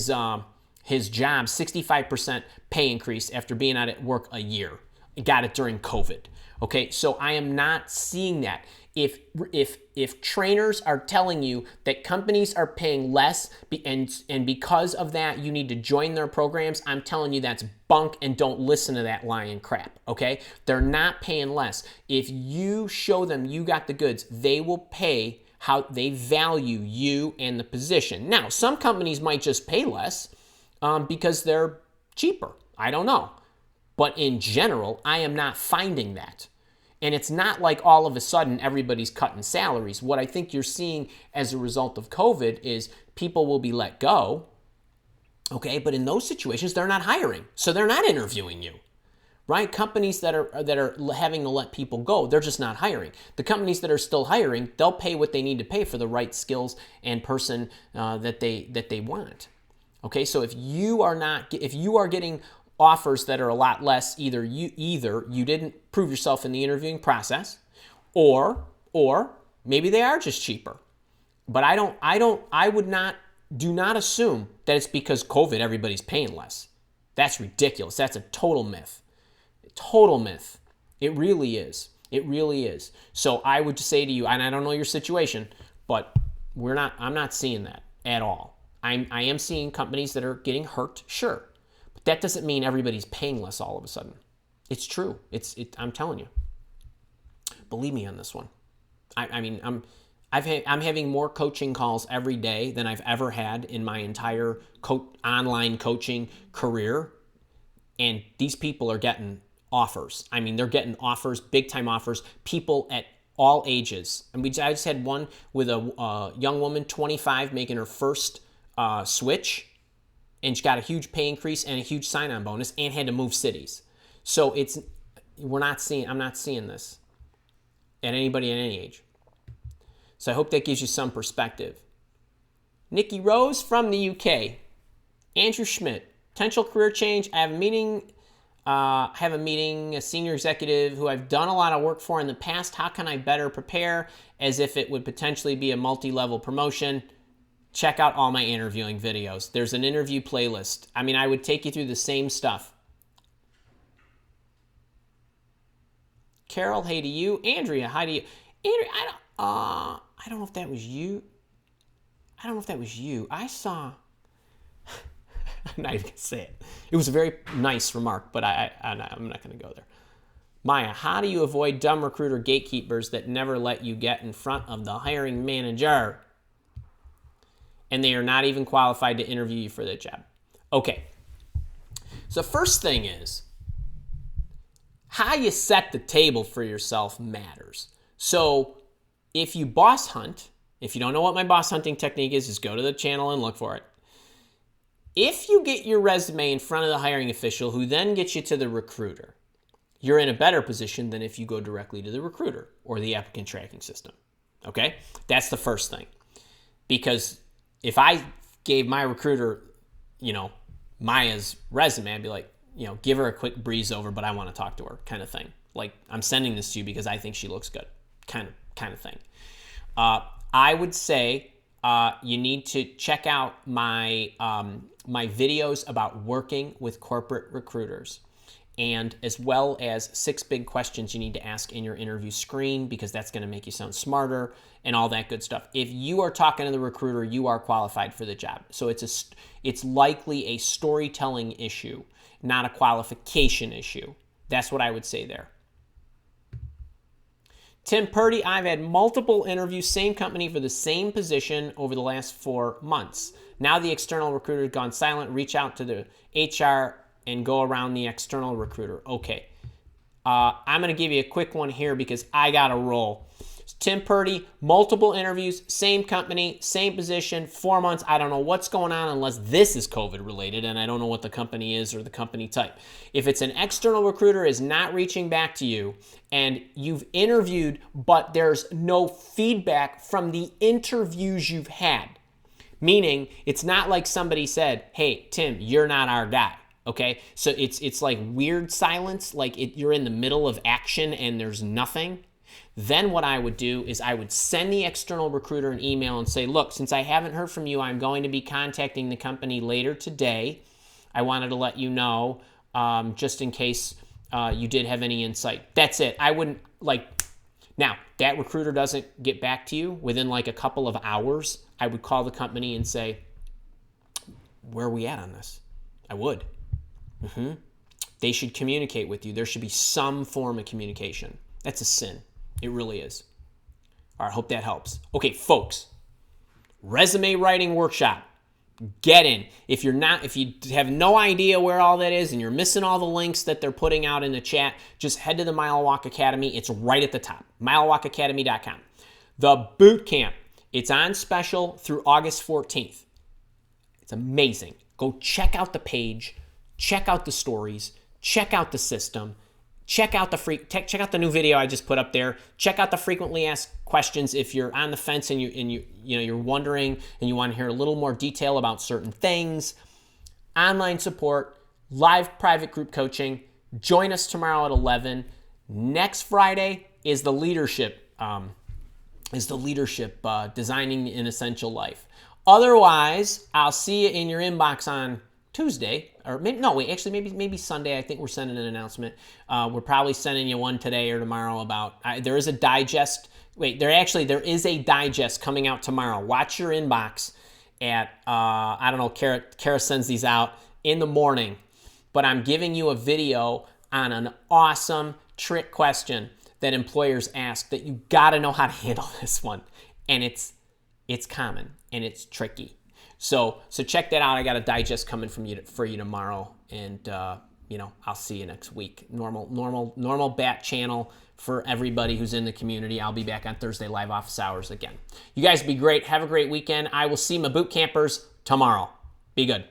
job 65% pay increase after being out at work a year. He got it during COVID. Okay, so I am not seeing that. If trainers are telling you that companies are paying less and because of that you need to join their programs, I'm telling you that's bunk, and don't listen to that lying crap, okay? They're not paying less. If you show them you got the goods, they will pay how they value you and the position. Now, some companies might just pay less because they're cheaper. I don't know. But in general, I am not finding that. And it's not like all of a sudden everybody's cutting salaries. What I think you're seeing as a result of COVID is people will be let go, okay? But in those situations, they're not hiring, so they're not interviewing you, right? Companies that are having to let people go, they're just not hiring. The companies that are still hiring, they'll pay what they need to pay for the right skills and person that they want, okay? So if you are getting offers that are a lot less, either you didn't prove yourself in the interviewing process, or maybe they are just cheaper. But do not assume that it's because COVID everybody's paying less. That's ridiculous. That's a total myth. Total myth. It really is. It really is. So I would say to you, and I don't know your situation, but I'm not seeing that at all. I am seeing companies that are getting hurt, sure. That doesn't mean everybody's paying less all of a sudden. It's true. I'm telling you. Believe me on this one. I I'm having more coaching calls every day than I've ever had in my entire online coaching career. And these people are getting offers. I mean, they're getting offers, big time offers, people at all ages. And I just had one with a young woman, 25, making her first switch. And she got a huge pay increase and a huge sign-on bonus and had to move cities. So I'm not seeing this at anybody at any age. So I hope that gives you some perspective. Nikki Rose from the UK. Andrew Schmidt, potential career change. I have a meeting, a senior executive who I've done a lot of work for in the past. How can I better prepare as if it would potentially be a multi-level promotion? Check out all my interviewing videos. There's an interview playlist. I mean, I would take you through the same stuff. Carol, hey to you. Andrea, hi to you. Andrea, I don't know if that was you. I saw. I'm not even gonna say it. It was a very nice remark, but I'm not gonna go there. Maya, how do you avoid dumb recruiter gatekeepers that never let you get in front of the hiring manager? And they are not even qualified to interview you for the job. Okay. So first thing is, how you set the table for yourself matters. So if you boss hunt, if you don't know what my boss hunting technique is, just go to the channel and look for it. If you get your resume in front of the hiring official who then gets you to the recruiter, you're in a better position than if you go directly to the recruiter or the applicant tracking system. Okay? That's the first thing. Because if I gave my recruiter, Maya's resume, I'd be like, give her a quick breeze over, but I want to talk to her kind of thing. Like, I'm sending this to you because I think she looks good kind of thing. I would say you need to check out my videos about working with corporate recruiters, and as well as 6 big questions you need to ask in your interview screen, because that's going to make you sound smarter and all that good stuff. If you are talking to the recruiter, you are qualified for the job. So it's likely a storytelling issue, not a qualification issue. That's what I would say there. Tim Purdy, I've had multiple interviews, same company for the same position over the last 4 months. Now the external recruiter has gone silent. Reach out to the HR and go around the external recruiter. Okay. I'm going to give you a quick one here because I got to roll. Tim Purdy, multiple interviews, same company, same position, 4 months. I don't know what's going on unless this is COVID related, and I don't know what the company is or the company type. If it's an external recruiter is not reaching back to you and you've interviewed, but there's no feedback from the interviews you've had, meaning it's not like somebody said, hey, Tim, you're not our guy. Okay, so it's like weird silence, like you're in the middle of action and there's nothing. Then what I would do is I would send the external recruiter an email and say, look, since I haven't heard from you, I'm going to be contacting the company later today. I wanted to let you know just in case you did have any insight. That's it. I wouldn't now that recruiter doesn't get back to you within like a couple of hours. I would call the company and say, where are we at on this? I would. They should communicate with you. There should be some form of communication. That's a sin. It really is. All right, hope that helps. Okay, folks, resume writing workshop. Get in. If you have no idea where all that is and you're missing all the links that they're putting out in the chat, just head to the Mile Walk Academy. It's right at the top, milewalkacademy.com. The boot camp, it's on special through August 14th. It's amazing. Go check out the page. Check out the stories, check out the system, check out the new video I just put up there. Check out the frequently asked questions if you're on the fence and you're wondering and you want to hear a little more detail about certain things. Online support, live private group coaching. Join us tomorrow at 11. Next Friday is the leadership designing an essential life. Otherwise, I'll see you in your inbox on Tuesday, or maybe Sunday. I think we're sending an announcement. We're probably sending you one today or tomorrow about, there is a digest. There is a digest coming out tomorrow. Watch your inbox at, Kara sends these out in the morning, but I'm giving you a video on an awesome trick question that employers ask that you got to know how to handle this one. and it's common and it's tricky. So check that out. I got a digest coming for you tomorrow, and I'll see you next week. Normal bat channel for everybody who's in the community. I'll be back on Thursday live office hours again. You guys be great. Have a great weekend. I will see my boot campers tomorrow. Be good.